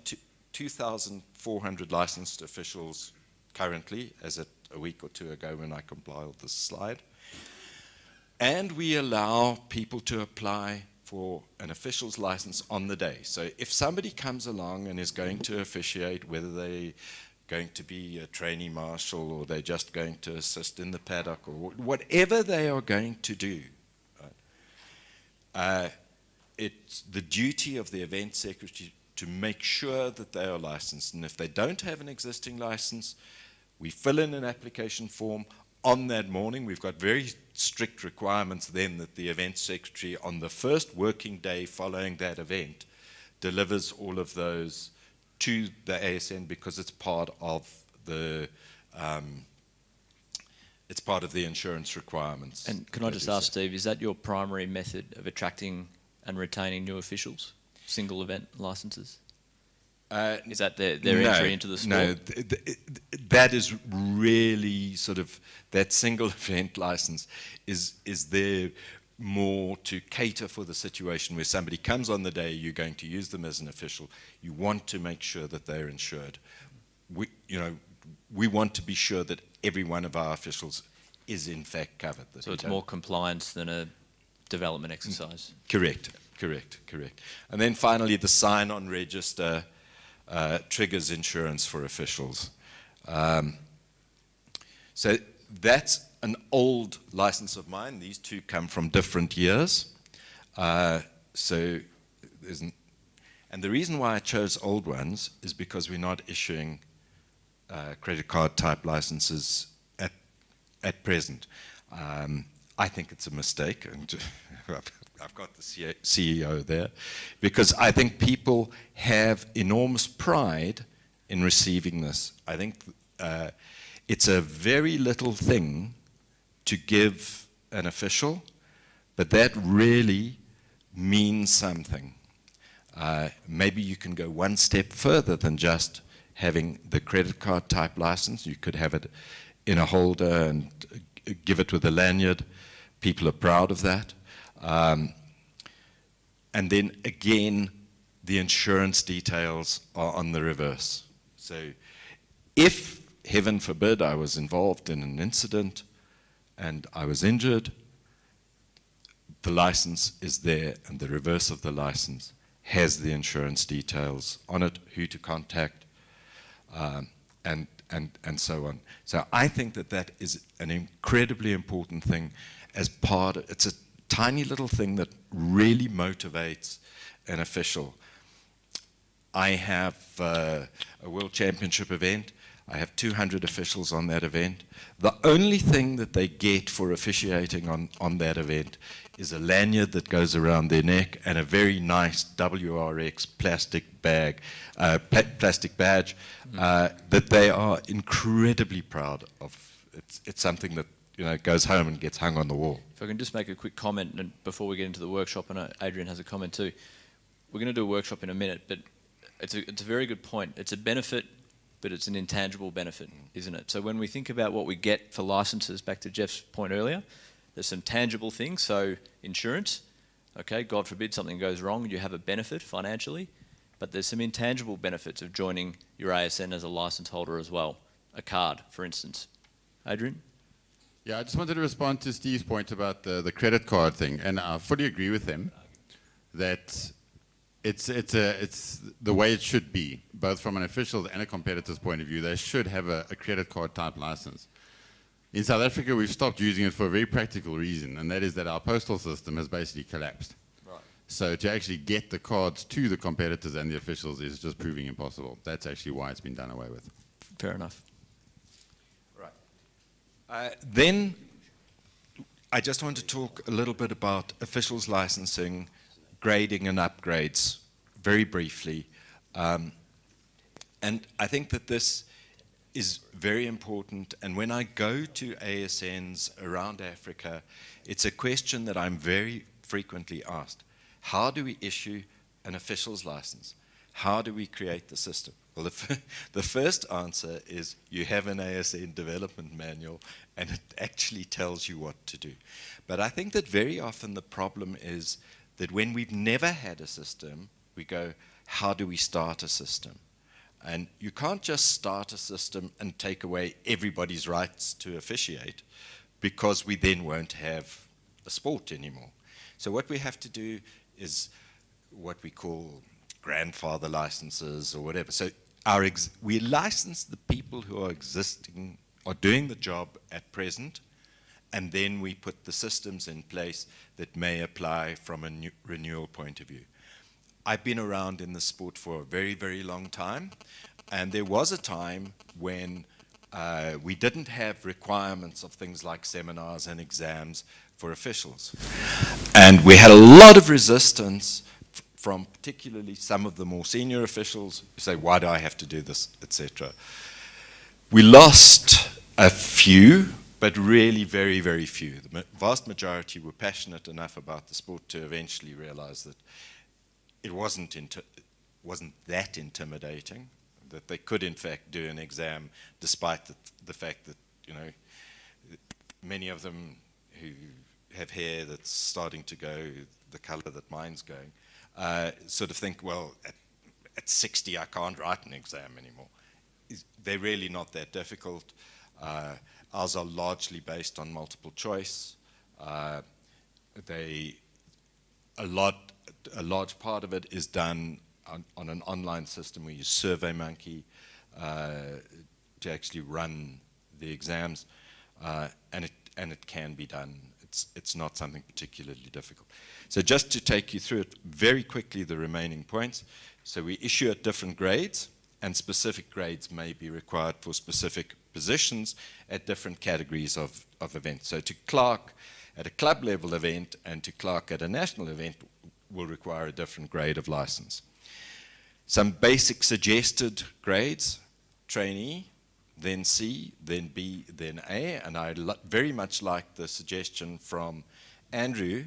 2,400 licensed officials currently, as at a week or 2 ago when I compiled this slide. And we allow people to apply for an official's license on the day. So if somebody comes along and is going to officiate, whether they're going to be a trainee marshal or they're just going to assist in the paddock or whatever they are going to do, right, it's the duty of the event secretary to make sure that they are licensed. And if they don't have an existing license, we fill in an application form. On that morning, we've got very strict requirements then that the event secretary on the first working day following that event delivers all of those to the ASN, because it's part of the insurance requirements. And can I just ask, Steve, is that your primary method of attracting and retaining new officials, single event licenses? Is that their entry into the sport? No, that is really sort of, that single event license is there more to cater for the situation where somebody comes on the day, you're going to use them as an official. You want to make sure that they're insured. We want to be sure that every one of our officials is in fact covered. So it's more compliance than a development exercise? Correct. And then finally, the sign-on register triggers insurance for officials. So that's an old license of mine. These 2 come from different years. And the reason why I chose old ones is because we're not issuing credit card type licenses at present. I think it's a mistake, and I've got the CEO there, because I think people have enormous pride in receiving this. I think it's a very little thing to give an official, but that really means something. Maybe you can go one step further than just having the credit card type license. You could have it in a holder and give it with a lanyard. People are proud of that. And then again, the insurance details are on the reverse. So if, heaven forbid, I was involved in an incident and I was injured, the license is there, and the reverse of the license has the insurance details on it, who to contact, and and so on. So I think that that is an incredibly important thing as part of, it's a tiny little thing that really motivates an official. I have a World Championship event. I have 200 officials on that event. The only thing that they get for officiating on that event is a lanyard that goes around their neck and a very nice WRX plastic bag, plastic badge that they are incredibly proud of. It's something that, you know, goes home and gets hung on the wall. If I can just make a quick comment and before we get into the workshop, and Adrian has a comment too. We're going to do a workshop in a minute, but it's a very good point. It's a benefit, but it's an intangible benefit, isn't it? So when we think about what we get for licenses, back to Jeff's point earlier, there's some tangible things, so insurance, okay, God forbid something goes wrong, you have a benefit financially, but there's some intangible benefits of joining your ASN as a license holder as well. A card, for instance. Adrian? Yeah, I just wanted to respond to Steve's point about the credit card thing, and I fully agree with him that it's the way it should be, both from an official and a competitor's point of view. They should have a credit card type license. In South Africa, we've stopped using it for a very practical reason, and that is that our postal system has basically collapsed. Right. So to actually get the cards to the competitors and the officials is just proving impossible. That's actually why it's been done away with. Fair enough. Right. Then I just want to talk a little bit about officials licensing, grading and upgrades, very briefly. And I think that this is very important, and when I go to ASNs around Africa, it's a question that I'm very frequently asked. How do we issue an official's license? How do we create the system? Well, the first answer is you have an ASN development manual, and it actually tells you what to do. But I think that very often the problem is that when we've never had a system, we go, how do we start a system? And you can't just start a system and take away everybody's rights to officiate, because we then won't have a sport anymore. So what we have to do is what we call grandfather licenses or whatever. So we license the people who are existing, are doing the job at present, and then we put the systems in place that may apply from a renewal point of view. I've been around in the sport for a very, very long time, and there was a time when we didn't have requirements of things like seminars and exams for officials. And we had a lot of resistance from particularly some of the more senior officials who say, why do I have to do this, etc. We lost a few, but really very, very few. The vast majority were passionate enough about the sport to eventually realize that it wasn't that intimidating, that they could in fact do an exam, despite the fact that, you know, many of them who have hair that's starting to go the color that mine's going, sort of think, well, at 60 I can't write an exam anymore. They're really not that difficult. Ours are largely based on multiple choice. A large part of it is done on an online system. We use SurveyMonkey to actually run the exams, and it can be done. It's not something particularly difficult. So just to take you through it very quickly, the remaining points. So we issue at different grades, and specific grades may be required for specific positions at different categories of events. So to clerk at a club level event and to clerk at a national event will require a different grade of license. Some basic suggested grades: trainee, then C, then B, then A, and I very much like the suggestion from Andrew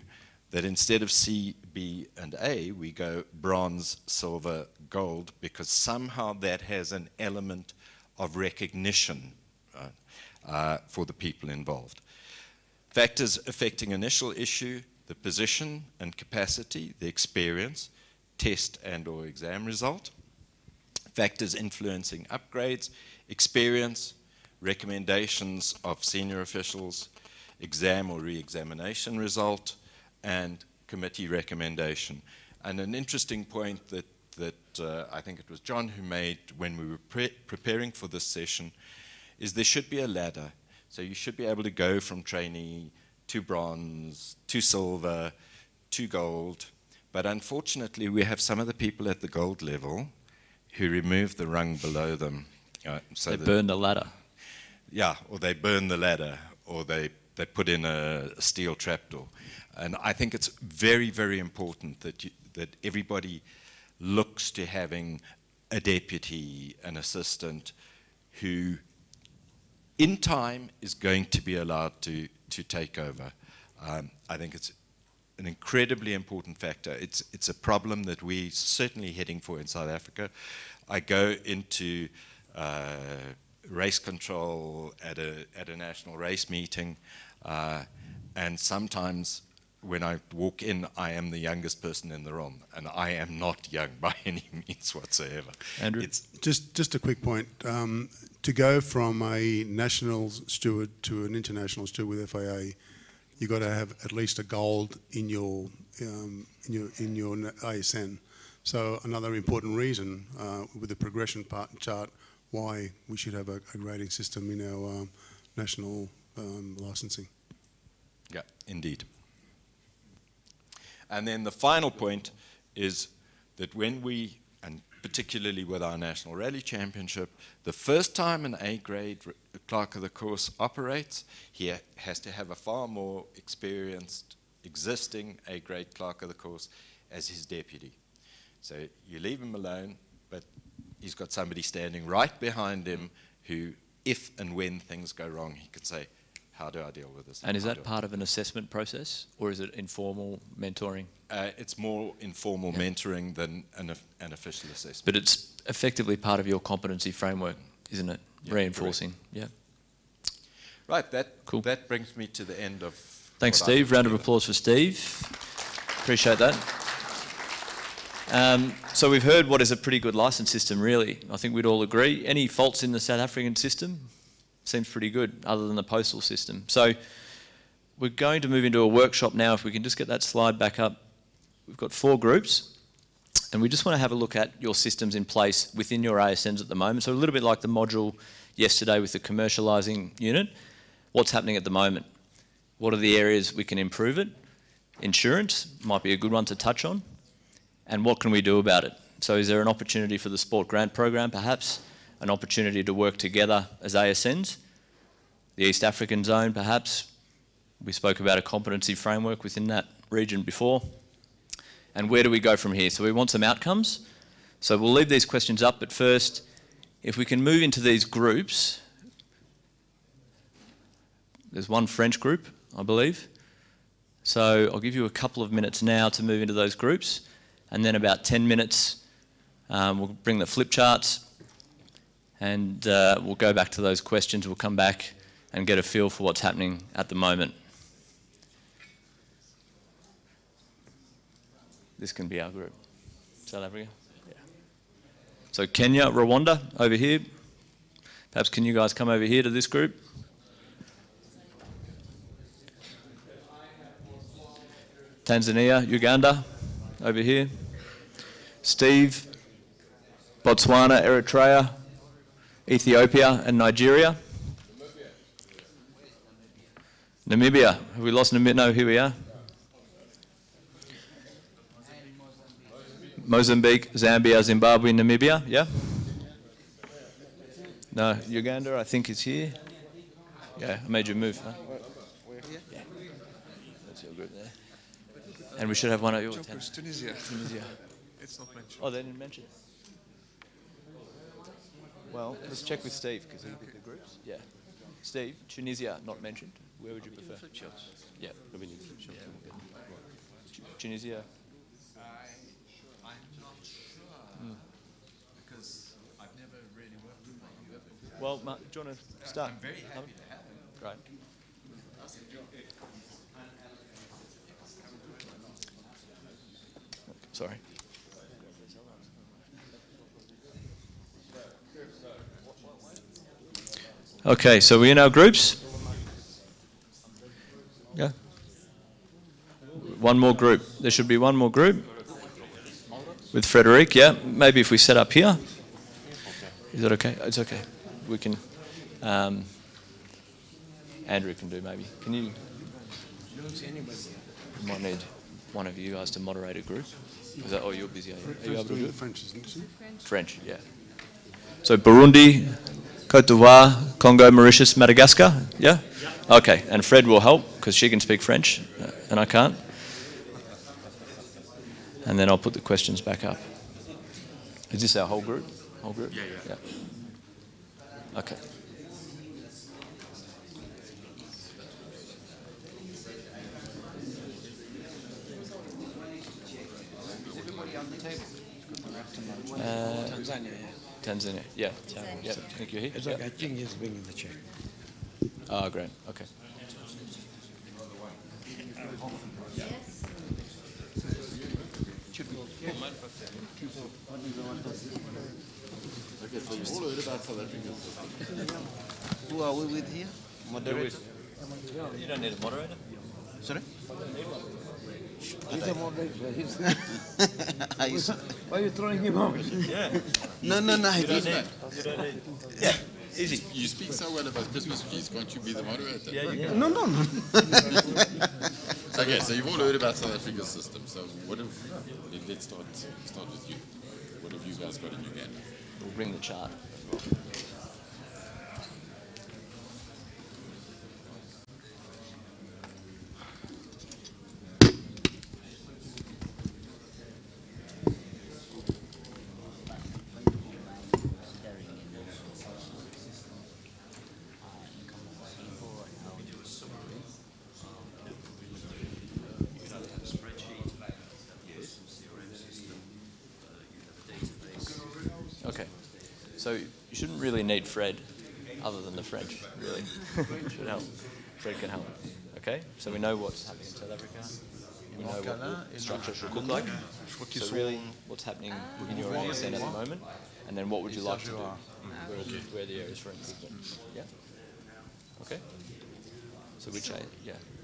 that instead of C, B, and A, we go bronze, silver, gold, because somehow that has an element of recognition for the people involved. Factors affecting initial issue: the position and capacity, the experience, test and or exam result. Factors influencing upgrades: experience, recommendations of senior officials, exam or re-examination result, and committee recommendation. And an interesting point that that I think it was John who made when we were preparing for this session, is there should be a ladder. So you should be able to go from trainee to bronze, to silver, to gold. But unfortunately, we have some of the people at the gold level who remove the rung below them. So they burn the ladder. Yeah, or they burn the ladder, or they put in a steel trapdoor. And I think it's very, very important that everybody looks to having a deputy, an assistant, who in time is going to be allowed to take over. I think it's an incredibly important factor. It's a problem that we're certainly heading for in South Africa. I go into race control at a national race meeting, and sometimes when I walk in, I am the youngest person in the room, and I am not young by any means whatsoever. Andrew? It's Just a quick point. To go from a national steward to an international steward with FAA, you've got to have at least a gold in your ASN. So another important reason with the progression chart why we should have a grading system in our national licensing. Yeah, indeed. And then the final point is that when we, and particularly with our National Rally Championship, the first time an A-grade clerk of the course operates, he has to have a far more experienced existing A-grade clerk of the course as his deputy. So you leave him alone, but he's got somebody standing right behind him who, if and when things go wrong, he can say, how do I deal with this? And is that part of an assessment process, or is it informal mentoring? It's more informal mentoring than an official assessment. But it's effectively part of your competency framework, isn't it? Yeah, reinforcing. correct. Yeah. Right, Cool. That brings me to the end of... Thanks, Steve. Round of applause for Steve. Appreciate that. So we've heard what is a pretty good licence system, really. I think we'd all agree. Any faults in the South African system? Seems pretty good, other than the postal system. So we're going to move into a workshop now. If we can just get that slide back up. We've got 4 groups, and we just want to have a look at your systems in place within your ASNs at the moment. So a little bit like the module yesterday with the commercialising unit. What's happening at the moment? What are the areas we can improve it? Insurance might be a good one to touch on. And what can we do about it? So is there an opportunity for the Sport Grant Program, perhaps? An opportunity to work together as ASNs? The East African Zone, perhaps? We spoke about a competency framework within that region before. And where do we go from here? So we want some outcomes. So we'll leave these questions up, but first, if we can move into these groups. There's one French group, I believe. So I'll give you a couple of minutes now to move into those groups. And then about 10 minutes, we'll bring the flip charts and we'll go back to those questions. We'll come back and get a feel for what's happening at the moment. This can be our group. South Africa? Yeah. So Kenya, Rwanda, over here. Perhaps can you guys come over here to this group? Tanzania, Uganda, over here. Steve, Botswana, Eritrea, Ethiopia and Nigeria. Namibia. Have we lost Namibia? No, here we are. Mozambique, Zambia, Zimbabwe, Namibia, yeah? No, Uganda I think is here. Yeah, I made you move, huh? Yeah. That's your group there. And we should have one at your tent. Tunisia. Tunisia. It's not mentioned. Oh, they didn't mention it. Well, let's check with Steve because he did the groups. Yeah. Steve, Tunisia not mentioned. Where would you prefer? Flip charts. Yeah. Tunisia. I'm not sure because I've never really worked with you. Well, Mark, do you want to start? I'm very happy to have it. Great. Sorry. Okay, so we're in our groups. Yeah. One more group. There should be one more group. with Frederic. Yeah, maybe if we set up here. Is that okay? It's okay. We can. Andrew can do maybe. Can you? You might need one of you guys to moderate a group. Is that, oh, you're busy. Are you able to do it? French, isn't it? French, yeah. So Burundi, Cote d'Ivoire, Congo, Mauritius, Madagascar. Yeah. Okay, and Fred will help because she can speak French and I can't. And then I'll put the questions back up. Is this our whole group? Whole group? Yeah. Okay. Tanzania, yeah. Yeah, I think you're here. It's okay. I think he's bringing the check. Oh, great. Okay. Okay, so you've all heard about South Africa. Who are we with here? Moderator? You don't need a moderator. Sorry? He's a moderator. Why are you throwing him out? Yeah. No, I didn't. You don't need. Easy. You speak so well about Christmas trees, can't you be the moderator? Yeah. No. Okay, so you've all heard about South Africa's system. So what if, let's start with you. What have you guys got in Uganda? We'll bring the chart. Okay, so you shouldn't really need Fred, other than the French, really. Should help. Fred can help. Okay, so we know what's happening in South Africa. We know what the structure should look like. So really, what's happening in your ASN at the moment, and then what would you like to do? Where are the areas for improvement? Yeah. Okay. So which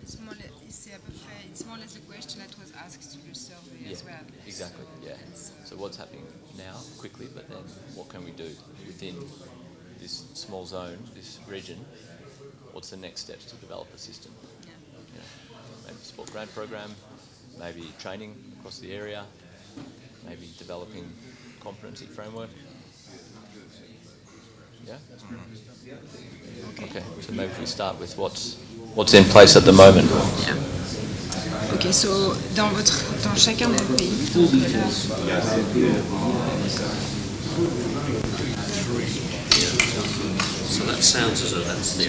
It's more or less a question that was asked to the survey as well. Exactly. Yeah. So what's happening now, quickly, but then what can we do within this small zone, this region? What's the next steps to develop a system? Yeah. Maybe sport grant program, maybe training across the area, maybe developing competency framework. Yeah. Okay. So maybe if we start with what's in place at the moment. Yeah. Ok, so dans chacun de vos pays, donc là, so that sounds as though that's the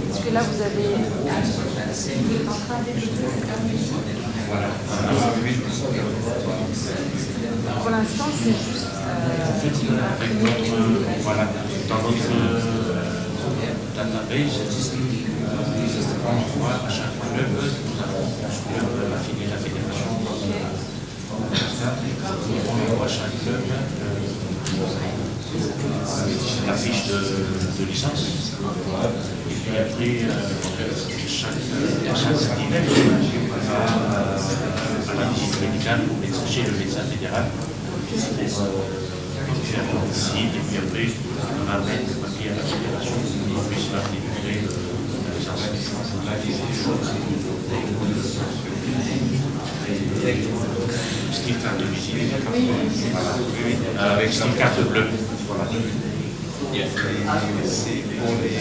Parce que là, vous avez... Pour l'instant, c'est juste... Voilà. Dans notre database, on voit à chaque club, nous avons la fédération. On voit chaque club la fiche de licence. Et puis après, chaque niveau va à la visite médicale chez le médecin fédéral pour faire un site. Et puis après, on va mettre le papier à la fédération pour qu'on puisse faire délivrer la licence. steel carte de visite, avec steel carte bleue. Voilà. C'est pour les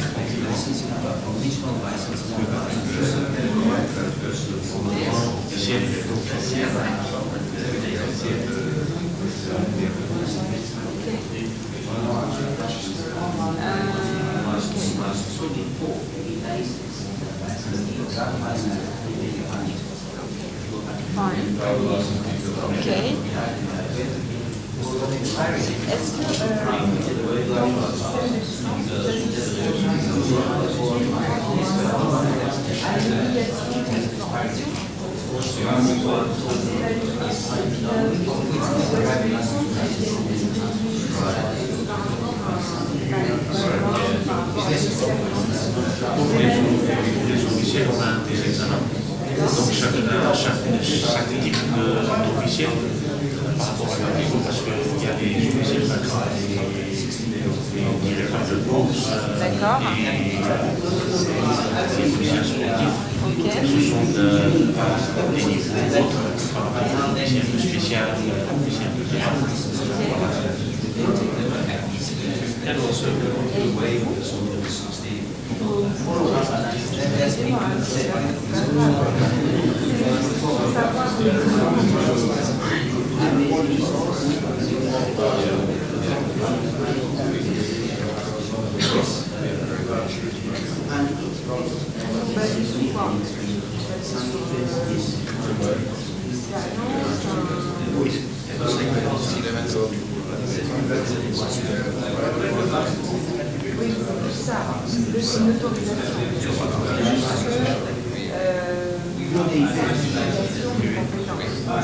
Fine. Okay. Est-ce que les officiels, on a des examens. Donc chaque type d'officiel par rapport à leur niveau, parce qu'il y a des officiels maintenant, des directeurs de course, des officiels sportifs. Ce sont des niveaux autres par rapport aux officiels de spécial, officiels de terrain.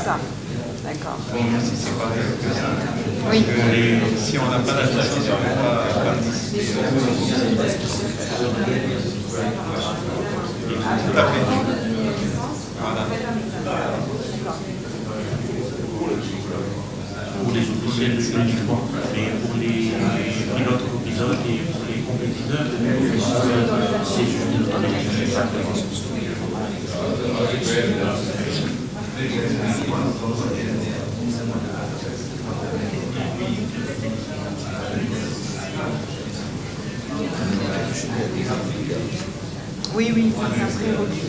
Ça, d'accord. Oui. Si on n'a pas d'association, on va participer. Tout à fait. Voilà. Pour les officiels uniquement, mais pour les pilotes copilotes et pour les compétiteurs, c'est juste Oui, oui, c'est un prérequis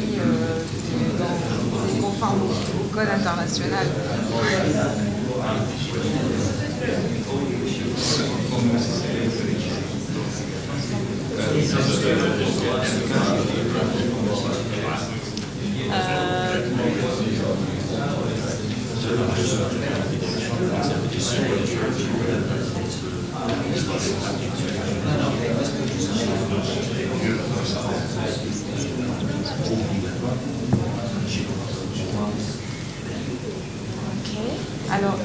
c'est conforme au code international. Alors,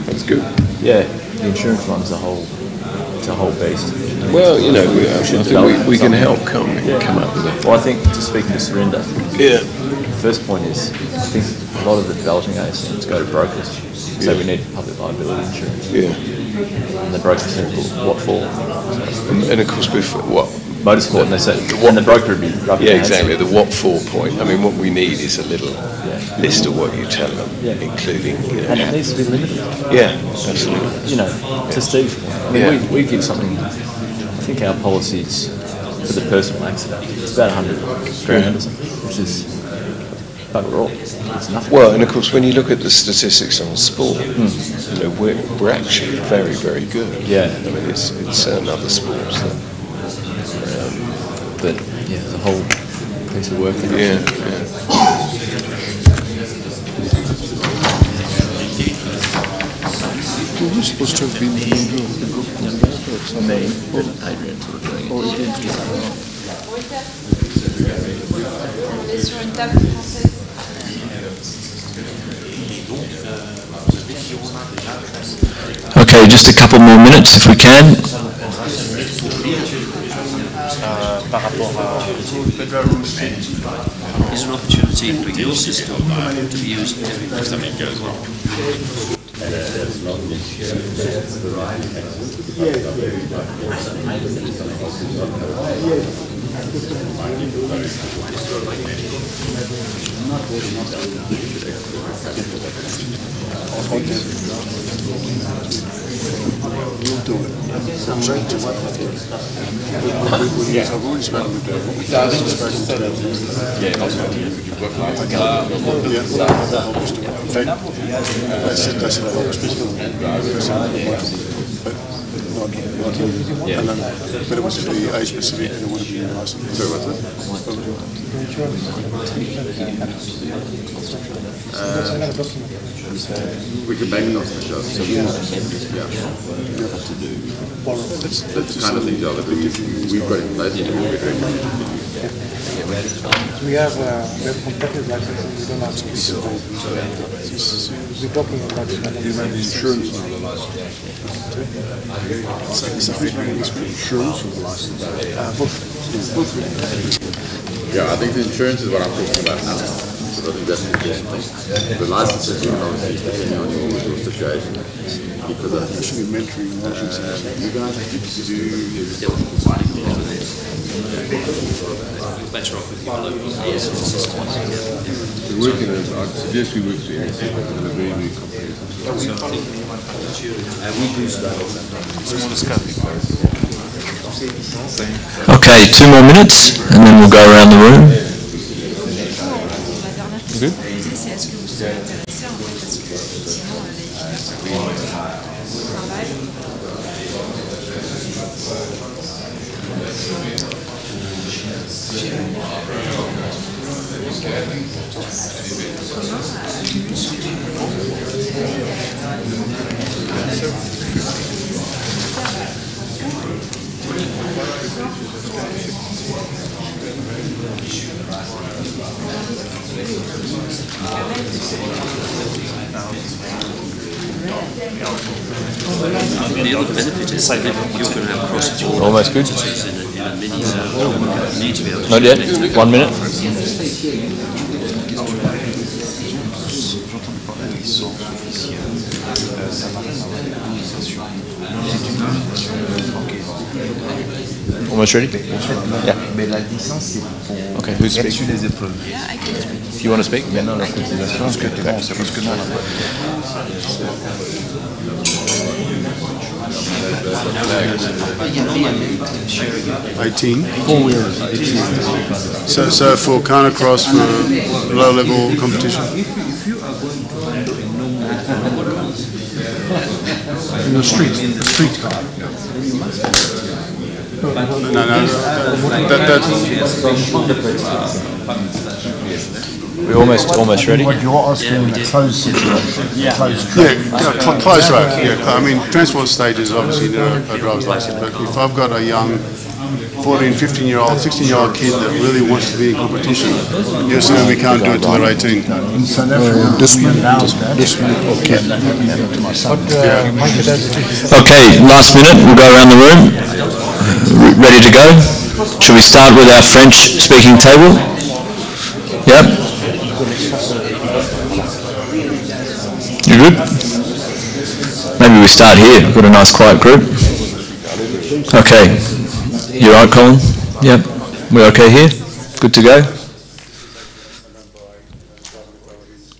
That's good. Yeah, the insurance one's it's a whole beast. Well, you know, I think we can help come up with it. Well, I think to speak to Surinder, yeah. The first point is, I think a lot of the developing ASNs go to brokers, so we need public liability insurance. Yeah. And the brokers say, well, what for? And of course, before what? Motorsport, and they say, and the broker would be rubbing yeah, their hands exactly. up. The what for point. I mean, what we need is a little list of what you tell them, including, you know. And it needs to be limited. Yeah, absolutely. You know, to Steve, I mean, we give something, I think our policies for the personal accident, it's about 100 grand or something, which is bugger all. It's nothing. Well, and of course, when you look at the statistics on sport, you know, we're actually very, very good. Yeah. I mean, it's certain other sports that but yeah, there's a whole piece of work in it. Yeah. Well, who's supposed to have been the main group? Me, but Adrian sort of doing it. On est sur une table française. Okay, just a couple more minutes if we can. Is an opportunity for your system to be used if something goes wrong? We'll do it. Objective, I think. I've already spoken with David. I've spoken to David. That helps to. In fact, I said that helps me. But not here. But it was for the age specific and it would have been licensed. So what's that? We can bang off the show. So that's the kind of things that we've got in place. We have competitive licenses. We don't have to be so. We're talking about the insurance on the license. Insurance on the license. Yeah, I think the insurance is what I'm talking about now. So I think that's the important thing. The licenses you can obviously depending on your situation. Because I think should be mentoring Washington. You guys have to do Better off with your local ASN system. I suggest we work together in a very, very comprehensive. Okay, 2 more minutes and then we'll go around the room. Good? The other benefit is that you're going to have cross-border Almost good. entities in a mini zone. You need to be able to Not yet. 1 minute. Almost ready? Yeah. Mais la licence, c'est pour Okay, who's être speaking? sur les épreuves. Do you want to speak? Maintenant, la cotisation, parce que bon, c'est parce que non, 18. 4 years. So for Carnacross for low level competition. In the street car. No. We're almost ready. What you're asking in a closed situation. Closed Close road. Yeah, I mean, transport stages obviously need a driver's license, but if I've got a young 14, 15-year-old, 16-year-old kid that really wants to be in competition, you're saying we can't do it till they're 18. In South Africa, this minute, okay. Okay, last minute, we'll go around the room. Ready to go? Should we start with our French-speaking table? Yep. You good? Maybe we start here. We've got a nice quiet group. Okay. You all right, Colin? Yep. We're okay here? Good to go?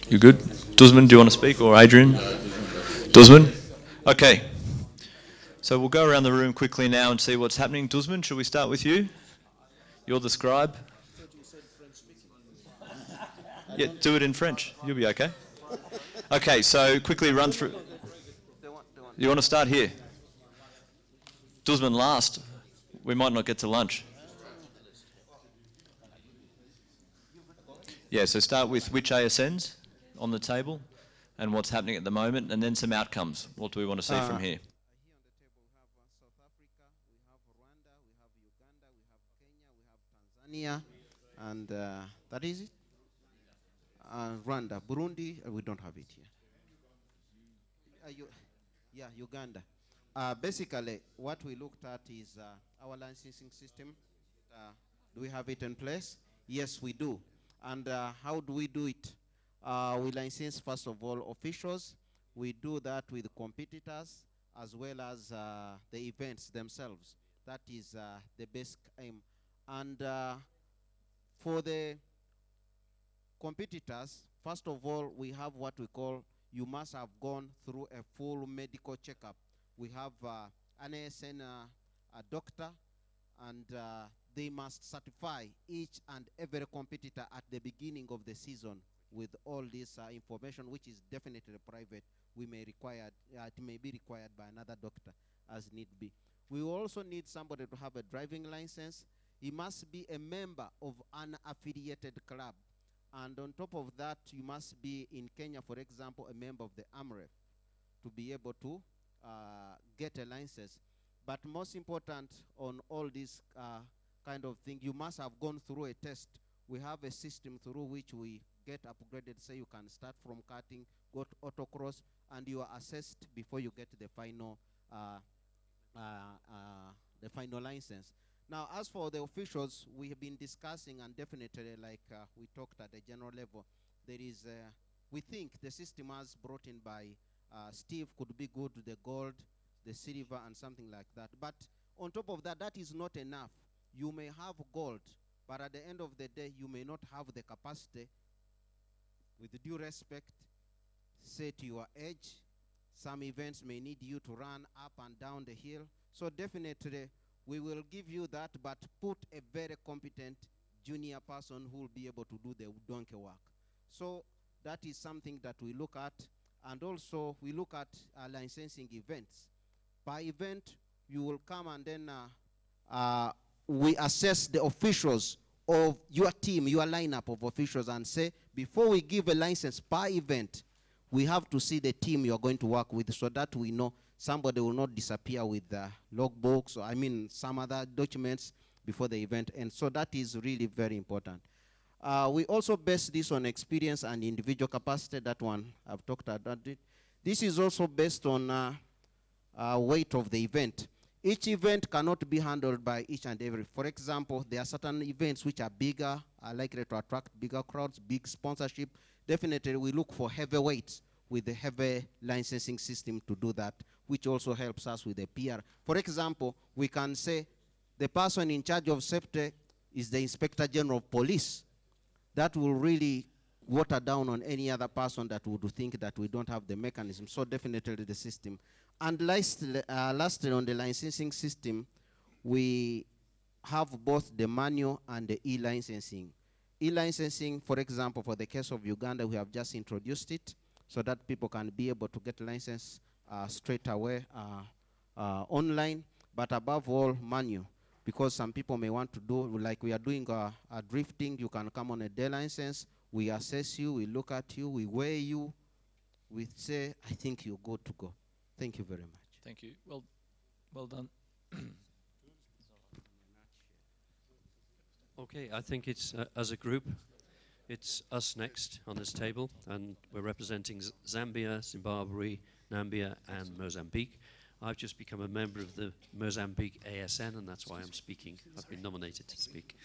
You good? Duzman, do you want to speak? Or Adrian? Duzman? Okay. So we'll go around the room quickly now and see what's happening. Duzman, should we start with you? You're the scribe. Yeah, do it in French. You'll be okay. Okay, so quickly run through. You want to start here? Duzman last. We might not get to lunch. Yeah, so start with which ASNs on the table and what's happening at the moment, and then some outcomes. What do we want to see from here? Here on the table we have South Africa, we have Rwanda, we have Uganda, we have Kenya, we have Tanzania, and that is it? Rwanda. Burundi, we don't have it here. Yeah, Uganda. Basically, what we looked at is our licensing system. Do we have it in place? Yes, we do. And how do we do it? We license, first of all, officials. We do that with competitors as well as the events themselves. That is the basic aim. And for the competitors, first of all, we have what we call, you must have gone through a full medical checkup. We have an ASN a doctor, and they must certify each and every competitor at the beginning of the season with all this information, which is definitely private. We may require, it may be required by another doctor as need be. We also need somebody to have a driving license. He must be a member of an affiliated club. And on top of that, you must be in Kenya, for example, a member of the AMREF to be able to get a license. But most important on all this kind of thing, you must have gone through a test. We have a system through which we get upgraded. Say you can start from karting, go to autocross, and you are assessed before you get the final license. Now, as for the officials, we have been discussing, and definitely, like we talked at the general level, there is, we think the system as brought in by Steve could be good, the gold, the silver, and something like that. But on top of that, that is not enough. You may have gold, but at the end of the day, you may not have the capacity, with due respect, say to your age. Some events may need you to run up and down the hill. So definitely, we will give you that, but put a very competent junior person who will be able to do the donkey work. So that is something that we look at. And also, we look at licensing events. By event, you will come and then we assess the officials of your team, your lineup of officials, and say, before we give a license per event, we have to see the team you're going to work with so that we know somebody will not disappear with the logbooks, or I mean some other documents before the event. And so that is really very important. We also base this on experience and individual capacity. That one I've talked about it. This is also based on weight of the event. Each event cannot be handled by each and every. For example, there are certain events which are bigger, are likely to attract bigger crowds, big sponsorship. Definitely we look for heavyweights with the heavy licensing system to do that, which also helps us with the PR. For example, we can say the person in charge of safety is the Inspector General of Police. That will really water down on any other person that would think that we don't have the mechanism. So definitely the system. And lastly, on the licensing system, we have both the manual and the e-licensing. E-licensing, for example, for the case of Uganda, we have just introduced it so that people can be able to get license straight away online, but above all, manual. Because some people may want to do, like we are doing a drifting, you can come on a day license, we assess you, we look at you, we weigh you, we say, I think you're good to go. Thank you very much. Thank you. Well done. Okay, I think it's, as a group, it's us next on this table, and we're representing Zambia, Zimbabwe, Namibia, and Mozambique. I've just become a member of the Mozambique ASN, and that's why I'm speaking. I've been nominated to speak.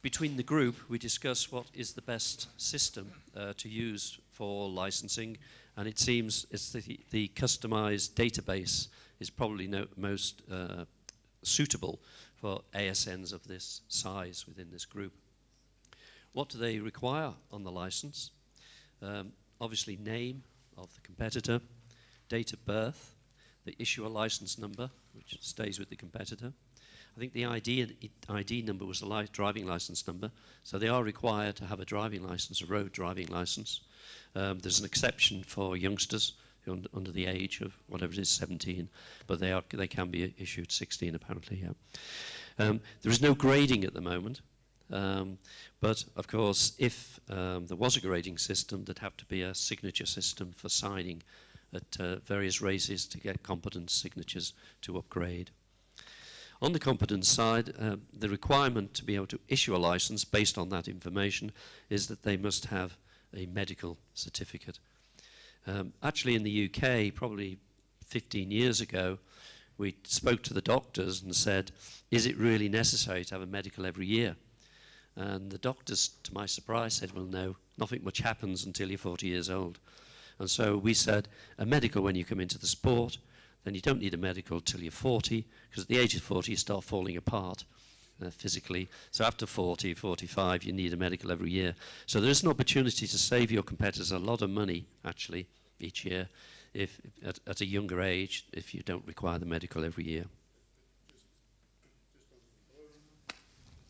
Between the group, we discuss what is the best system to use for licensing, and it seems it's the customized database is probably most suitable for ASNs of this size within this group. What do they require on the license? Obviously, name of the competitor, date of birth, the issuer license number, which stays with the competitor. I think the ID number was the driving license number, so they are required to have a driving license, a road driving license. There's an exception for youngsters who are under the age of whatever it is, 17, but they can be issued 16 apparently. Yeah. There is no grading at the moment. But of course, if there was a grading system, there'd have to be a signature system for signing at various races to get competence signatures to upgrade. On the competence side, the requirement to be able to issue a license based on that information is that they must have a medical certificate. Actually, in the UK, probably 15 years ago, we spoke to the doctors and said, is it really necessary to have a medical every year? And the doctors, to my surprise, said, well, no, nothing much happens until you're 40 years old. And so we said, a medical when you come into the sport, then you don't need a medical till you're 40, because at the age of 40 you start falling apart physically. So after 40, 45, you need a medical every year. So there is an opportunity to save your competitors a lot of money, actually, each year, if at a younger age, if you don't require the medical every year.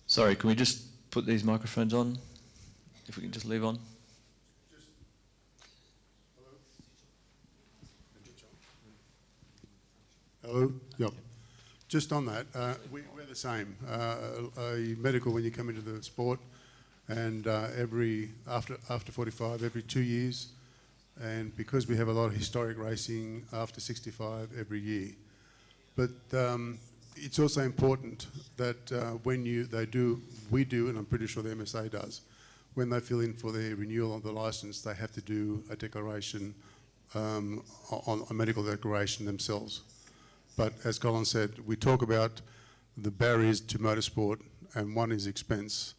Sorry, can we just put these microphones on? If we can just leave on. Hello? Yep. Just on that, we're the same. A medical when you come into the sport, and after 45, every 2 years, and because we have a lot of historic racing after 65 every year. But it's also important that when we do, and I'm pretty sure the MSA does, when they fill in for their renewal of the license, they have to do a declaration, on a medical declaration themselves. But as Colin said, we talk about the barriers to motorsport, and one is expense.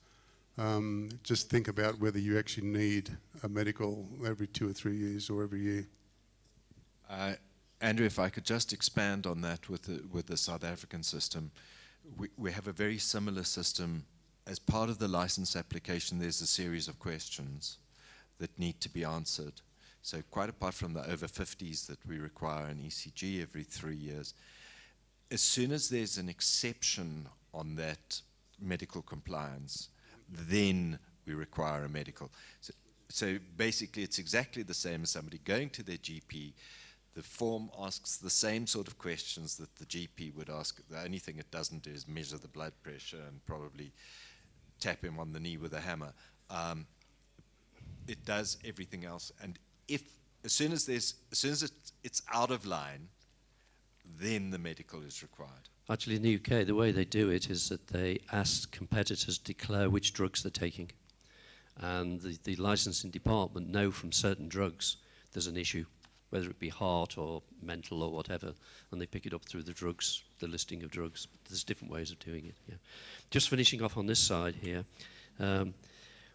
Just think about whether you actually need a medical every 2 or 3 years or every year. Andrew, if I could just expand on that with the South African system. We have a very similar system. As part of the license application, there's a series of questions that need to be answered. So quite apart from the over 50s that we require an ECG every 3 years, as soon as there's an exception on that medical compliance, then we require a medical. So basically it's exactly the same as somebody going to their GP. The form asks the same sort of questions that the GP would ask. The only thing it doesn't do is measure the blood pressure and probably tap him on the knee with a hammer. It does everything else, and as soon as it's out of line, then the medical is required. Actually, in the UK, the way they do it is that they ask competitors to declare which drugs they're taking. And the licensing department know from certain drugs there's an issue, whether it be heart or mental or whatever, and they pick it up through the drugs, the listing of drugs. There's different ways of doing it. Yeah. Just finishing off on this side here,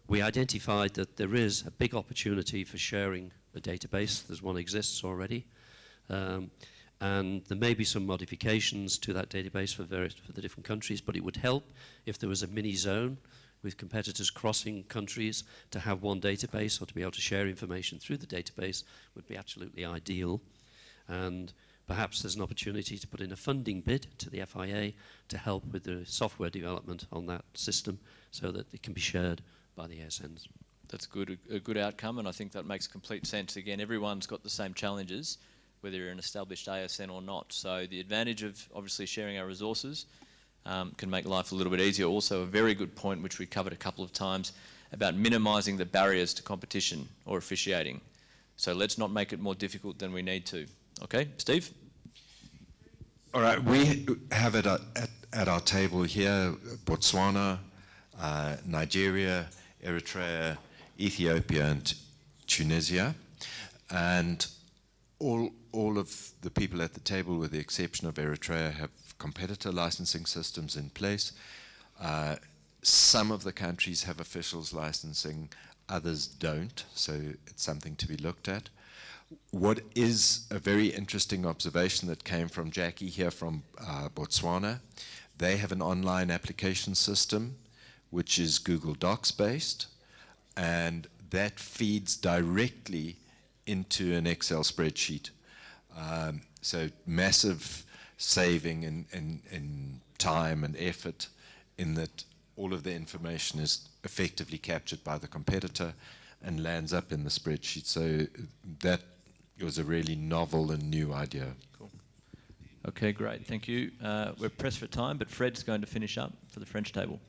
we identified that there is a big opportunity for sharing a database. There's one exists already. And there may be some modifications to that database for the different countries, but it would help if there was a mini zone with competitors crossing countries to have one database, or to be able to share information through the database would be absolutely ideal. And perhaps there's an opportunity to put in a funding bid to the FIA to help with the software development on that system so that it can be shared by the ASNs. That's good, a good outcome, and I think that makes complete sense. Again, everyone's got the same challenges, whether you're an established ASN or not. So the advantage of obviously sharing our resources can make life a little bit easier. Also, a very good point, which we covered a couple of times, about minimising the barriers to competition or officiating. So let's not make it more difficult than we need to. Okay, Steve? All right, we have it at our table here, Botswana, Nigeria, Eritrea, Ethiopia, and Tunisia. And all of the people at the table, with the exception of Eritrea, have competitor licensing systems in place. Some of the countries have officials licensing, others don't, so it's something to be looked at. What is a very interesting observation that came from Jackie here from Botswana, they have an online application system which is Google Docs based, and that feeds directly into an Excel spreadsheet. So massive saving in time and effort, in that all of the information is effectively captured by the competitor and lands up in the spreadsheet. So that was a really novel and new idea. Cool. Okay, great, thank you. We're pressed for time, but Fred's going to finish up for the French table.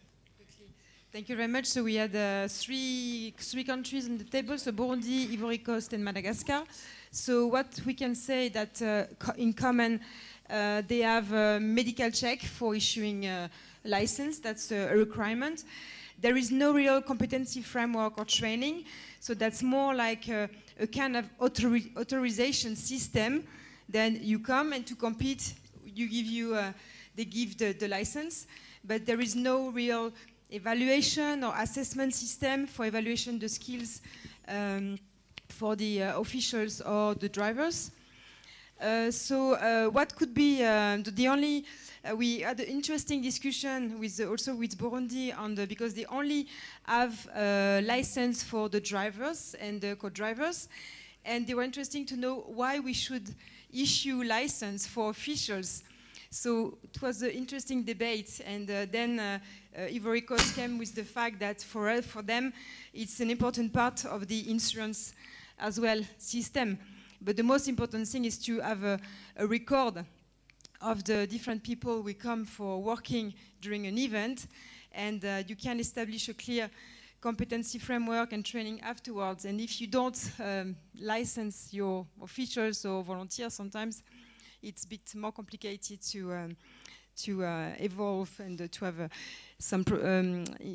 Thank you very much. So we had three countries on the table, so Burundi, Ivory Coast, and Madagascar. So what we can say that in common, they have a medical check for issuing a license. That's a requirement. There is no real competency framework or training, so that's more like a kind of authorization system. Then you come and to compete, they give the license, but there is no real evaluation or assessment system for evaluation the skills for the officials or the drivers. So what could be the only? We had an interesting discussion with also with Burundi on because they only have a license for the drivers and the co-drivers, and they were interesting to know why we should issue license for officials. So it was an interesting debate, and then Ivory Coast came with the fact that for them it's an important part of the insurance as well system. But the most important thing is to have a record of the different people we come for working during an event, and you can establish a clear competency framework and training afterwards. And if you don't license your officials or volunteers, sometimes it's a bit more complicated to evolve and to have some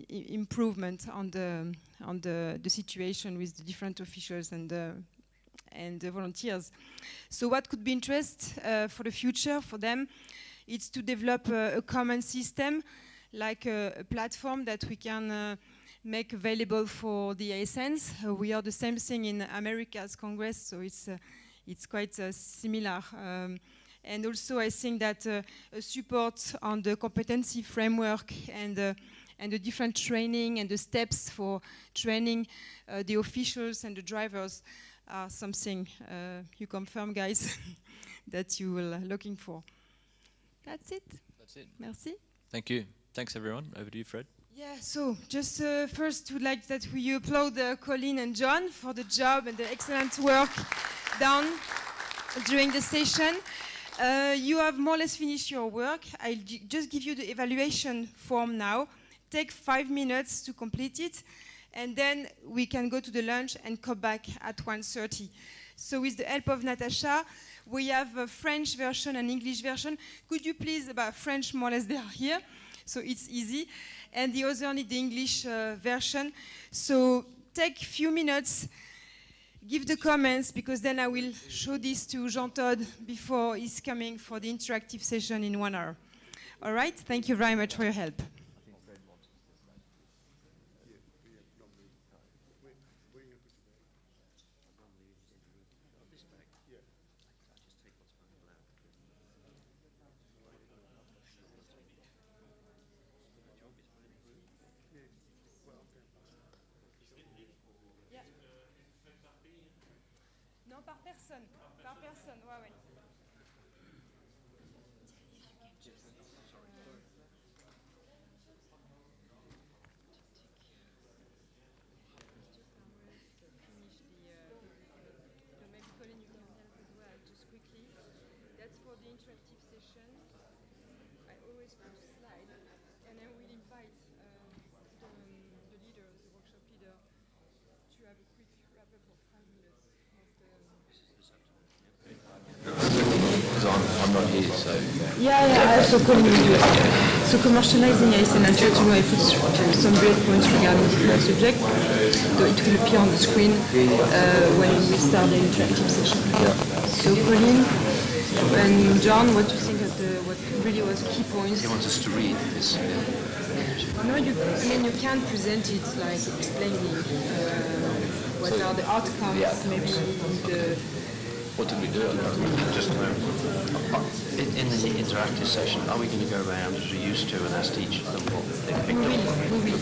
improvement on the situation with the different officials and the volunteers. So what could be interest for the future for them? It's to develop a common system, like a platform that we can make available for the ASNs. We are the same thing in America's Congress, so it's quite similar. And also I think that a support on the competency framework and the different training and the steps for training the officials and the drivers are something you confirm, guys, that you were looking for. That's it. That's it. Merci. Thank you. Thanks, everyone. Over to you, Fred. Yeah, so just first would like that we applaud Colin and John for the job and the excellent work done during the session. You have more or less finished your work. I'll just give you the evaluation form now. Take 5 minutes to complete it, and then we can go to the lunch and come back at 1:30. So with the help of Natasha, we have a French version and English version. Could you please, French more or less they are here, so it's easy. And the other need the English version. So take a few minutes, give the comments, because then I will show this to Jean-Todt before he's coming for the interactive session in 1 hour. All right, thank you very much for your help. Non, par personne, ouais, ouais. Maybe Colin, you can help as well, just quickly. That's for the interactive session. I always put a slide, and I will invite the leader, the workshop leader, to have a quick wrap-up of 5 minutes. I'm not here, so... Yeah, so Colin will do it. So commercializing ASN and Satuno, I put some bullet points regarding different subjects. So it will appear on the screen when we start the interactive session. Yeah. So Colin and John, what do you think of what really was key points? He wants us to read this. No, you can present it like explaining what are the outcomes, maybe the... What did we do? Just in the interactive session, are we going to go around as we used to and ask each of them what they picked up? We will.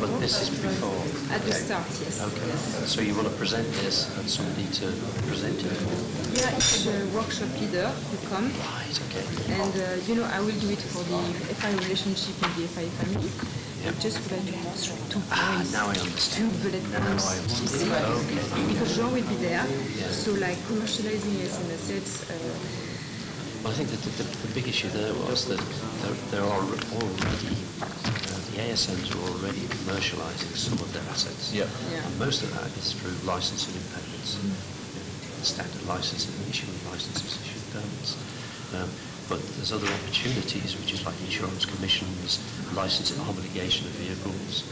But this is before. At the start, yes. Okay. So you want to present this and somebody to present it for? Yeah, it's a workshop leader who come. Right. Okay. And I will do it for the FI relationship in the FI family. Yep. Just would like to have 2 points. Now I understand. 2 bullet points. Okay. Because Jean will be there. Yeah. So like commercializing ASN assets. Well, I think that the big issue there was that there are already the ASNs are already commercialising some of their assets. Yep. And most of that is through licensing and payments. Standard licensing, issuing licenses, issuing permits. But there's other opportunities, which is like insurance commissions, licensing homologation of vehicles,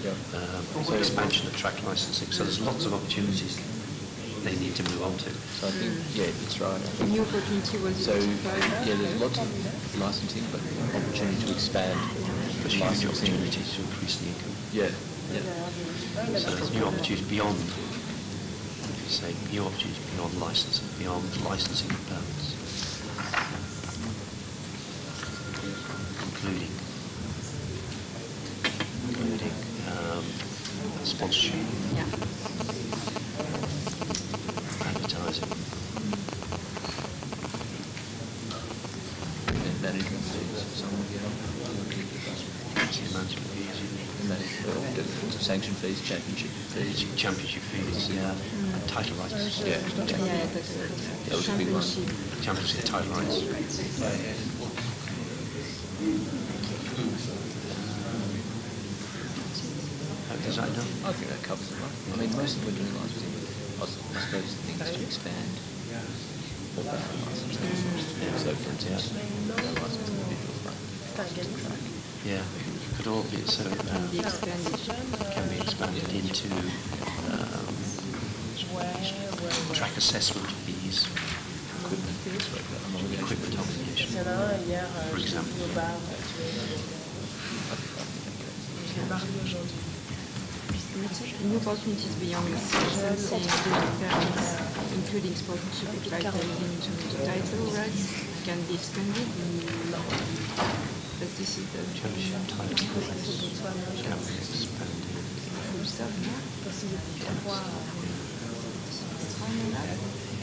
expansion of track licensing. So there's lots of opportunities they need to move on to. So I think, yeah, that's right. A new opportunity was So, yeah, there's lots of licensing, but opportunity to expand. There's huge opportunities to increase the income. Yeah, So there's new opportunities beyond, say, new opportunities beyond licensing and permits. Including sponsorship, advertising, management fees. management fees, Sanction fees, championship fees. Championship fees, yeah, and title rights. Yeah, Those would be one. Championship title rights. Does that know? I think that covers it, right? I mean, most of what we're doing licensing, I suppose, the thing is to expand or licensing. So, for instance, licensing individuals, like track. Yeah, it could all be so. Can be expanded into track assessment fees, equipment obligations, for example. New opportunities beyond licensing, permits, including sponsorship if I tell into the title rights, can be extended. But this is the championship title rights can be expanded. Full stop,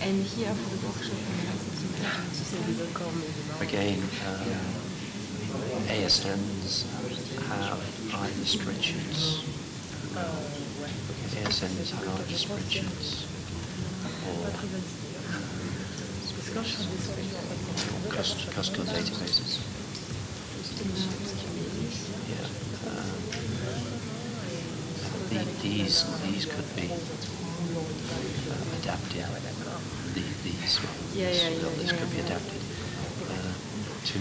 and here for the workshop on licensing agencies. Again, ASNs have either spreadsheets. ASNs have either spreadsheets or custom databases. Yeah. These could be adapted. These could be adapted to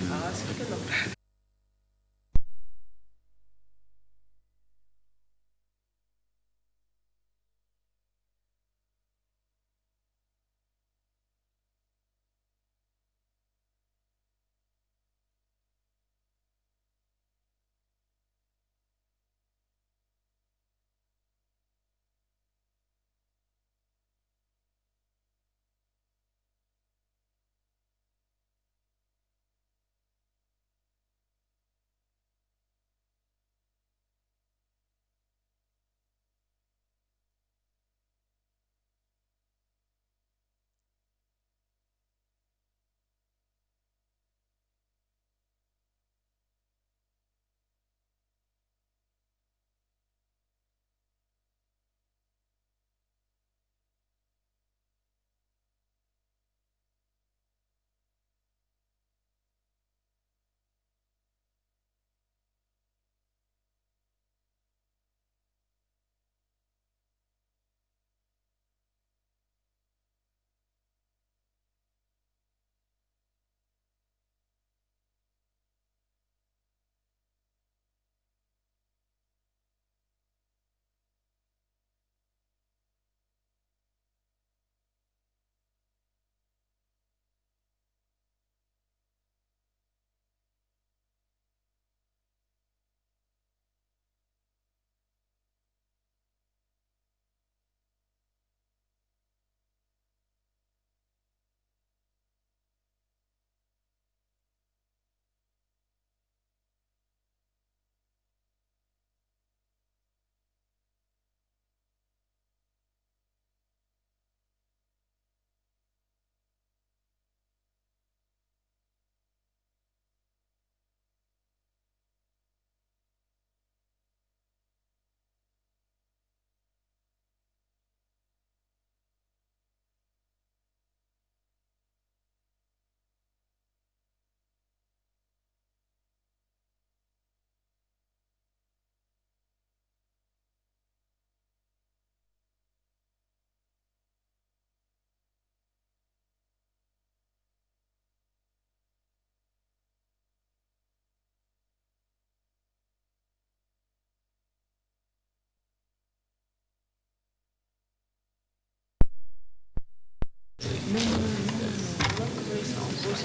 Tout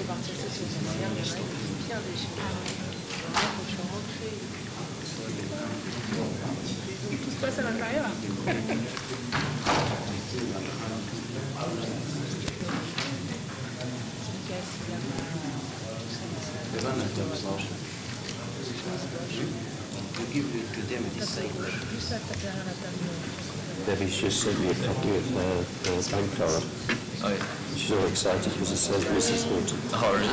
se passe à l'intérieur. Debbie's just sent me a copy of her bank card. Oh, yeah. She's all excited because it says Mrs. Horton. Oh, really?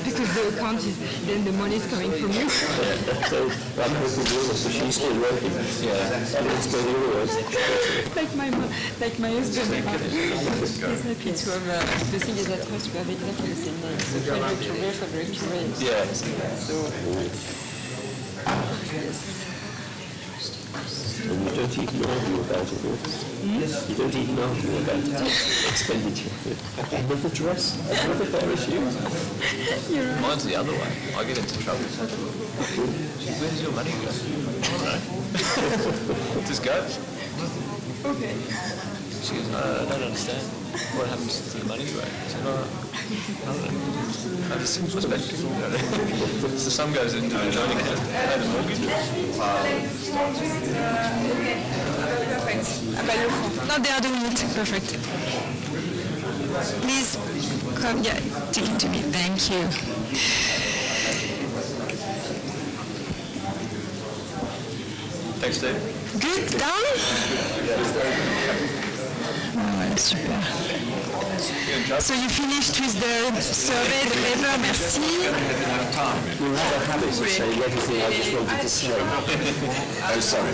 Because the account is, then the money is coming from you. So I'm hoping to do so she's still working. Yeah. And it's going the other way. Like my husband. He's happy to have, the thing is that us, we have exactly the same name. So Frederick Touré. Yeah. So, And you don't even argue about it, You don't even argue about expenditure. Another dress, another pair of shoes. Mine's the other way. I get into trouble. Where does your money go? I don't know. Just goes. Okay. She goes, I don't understand. What happens to the money anyway? I said, I don't know. I just suspect people. So some goes into the joint account, pay the mortgage. Perfect. No, they are doing it. Perfect. Please come. Yeah, take it to me. Thank you. Thanks, Steve. Good. Done? Ouais, super. So you finished with the survey, the paper, merci. You have a habit of saying everything I just wanted to say. Oh, sorry.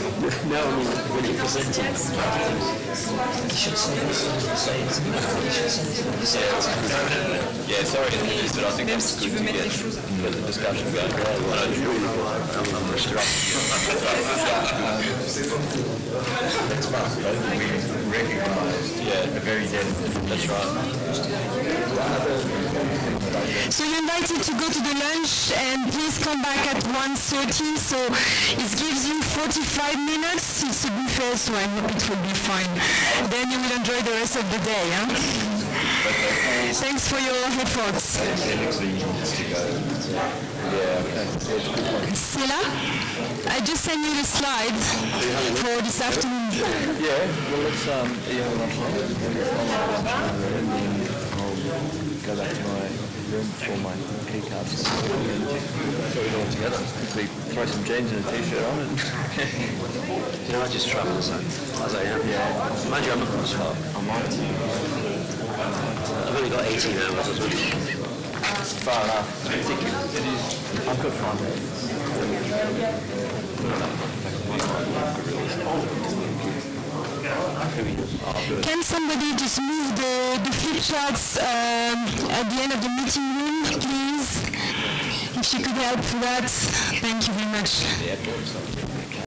No, I mean, when you're presenting. You should say it. Yeah, sorry to do this, but I think that's good to get the discussion going. I'm interrupting you. That's fine. We recognise a very dead. That's right. So you're invited to go to the lunch and please come back at 1:30. So it gives you 45 minutes. It's a buffet, so I hope it will be fine. Then you will enjoy the rest of the day. Thanks for your efforts. Sela, I just sent you the slides for this afternoon. Yeah, well, let's have lunch and then I'll go back to my room for my key cards. Throw it all together. Quickly throw some jeans and a t-shirt on and You know, I just travel as I am. yeah. Mind you, I'm not much far. I might. I've only got 18 hours as well. Far enough. It is. I've got fun. Can somebody just move the flip charts at the end of the meeting room, please? If you could help with that, thank you very much.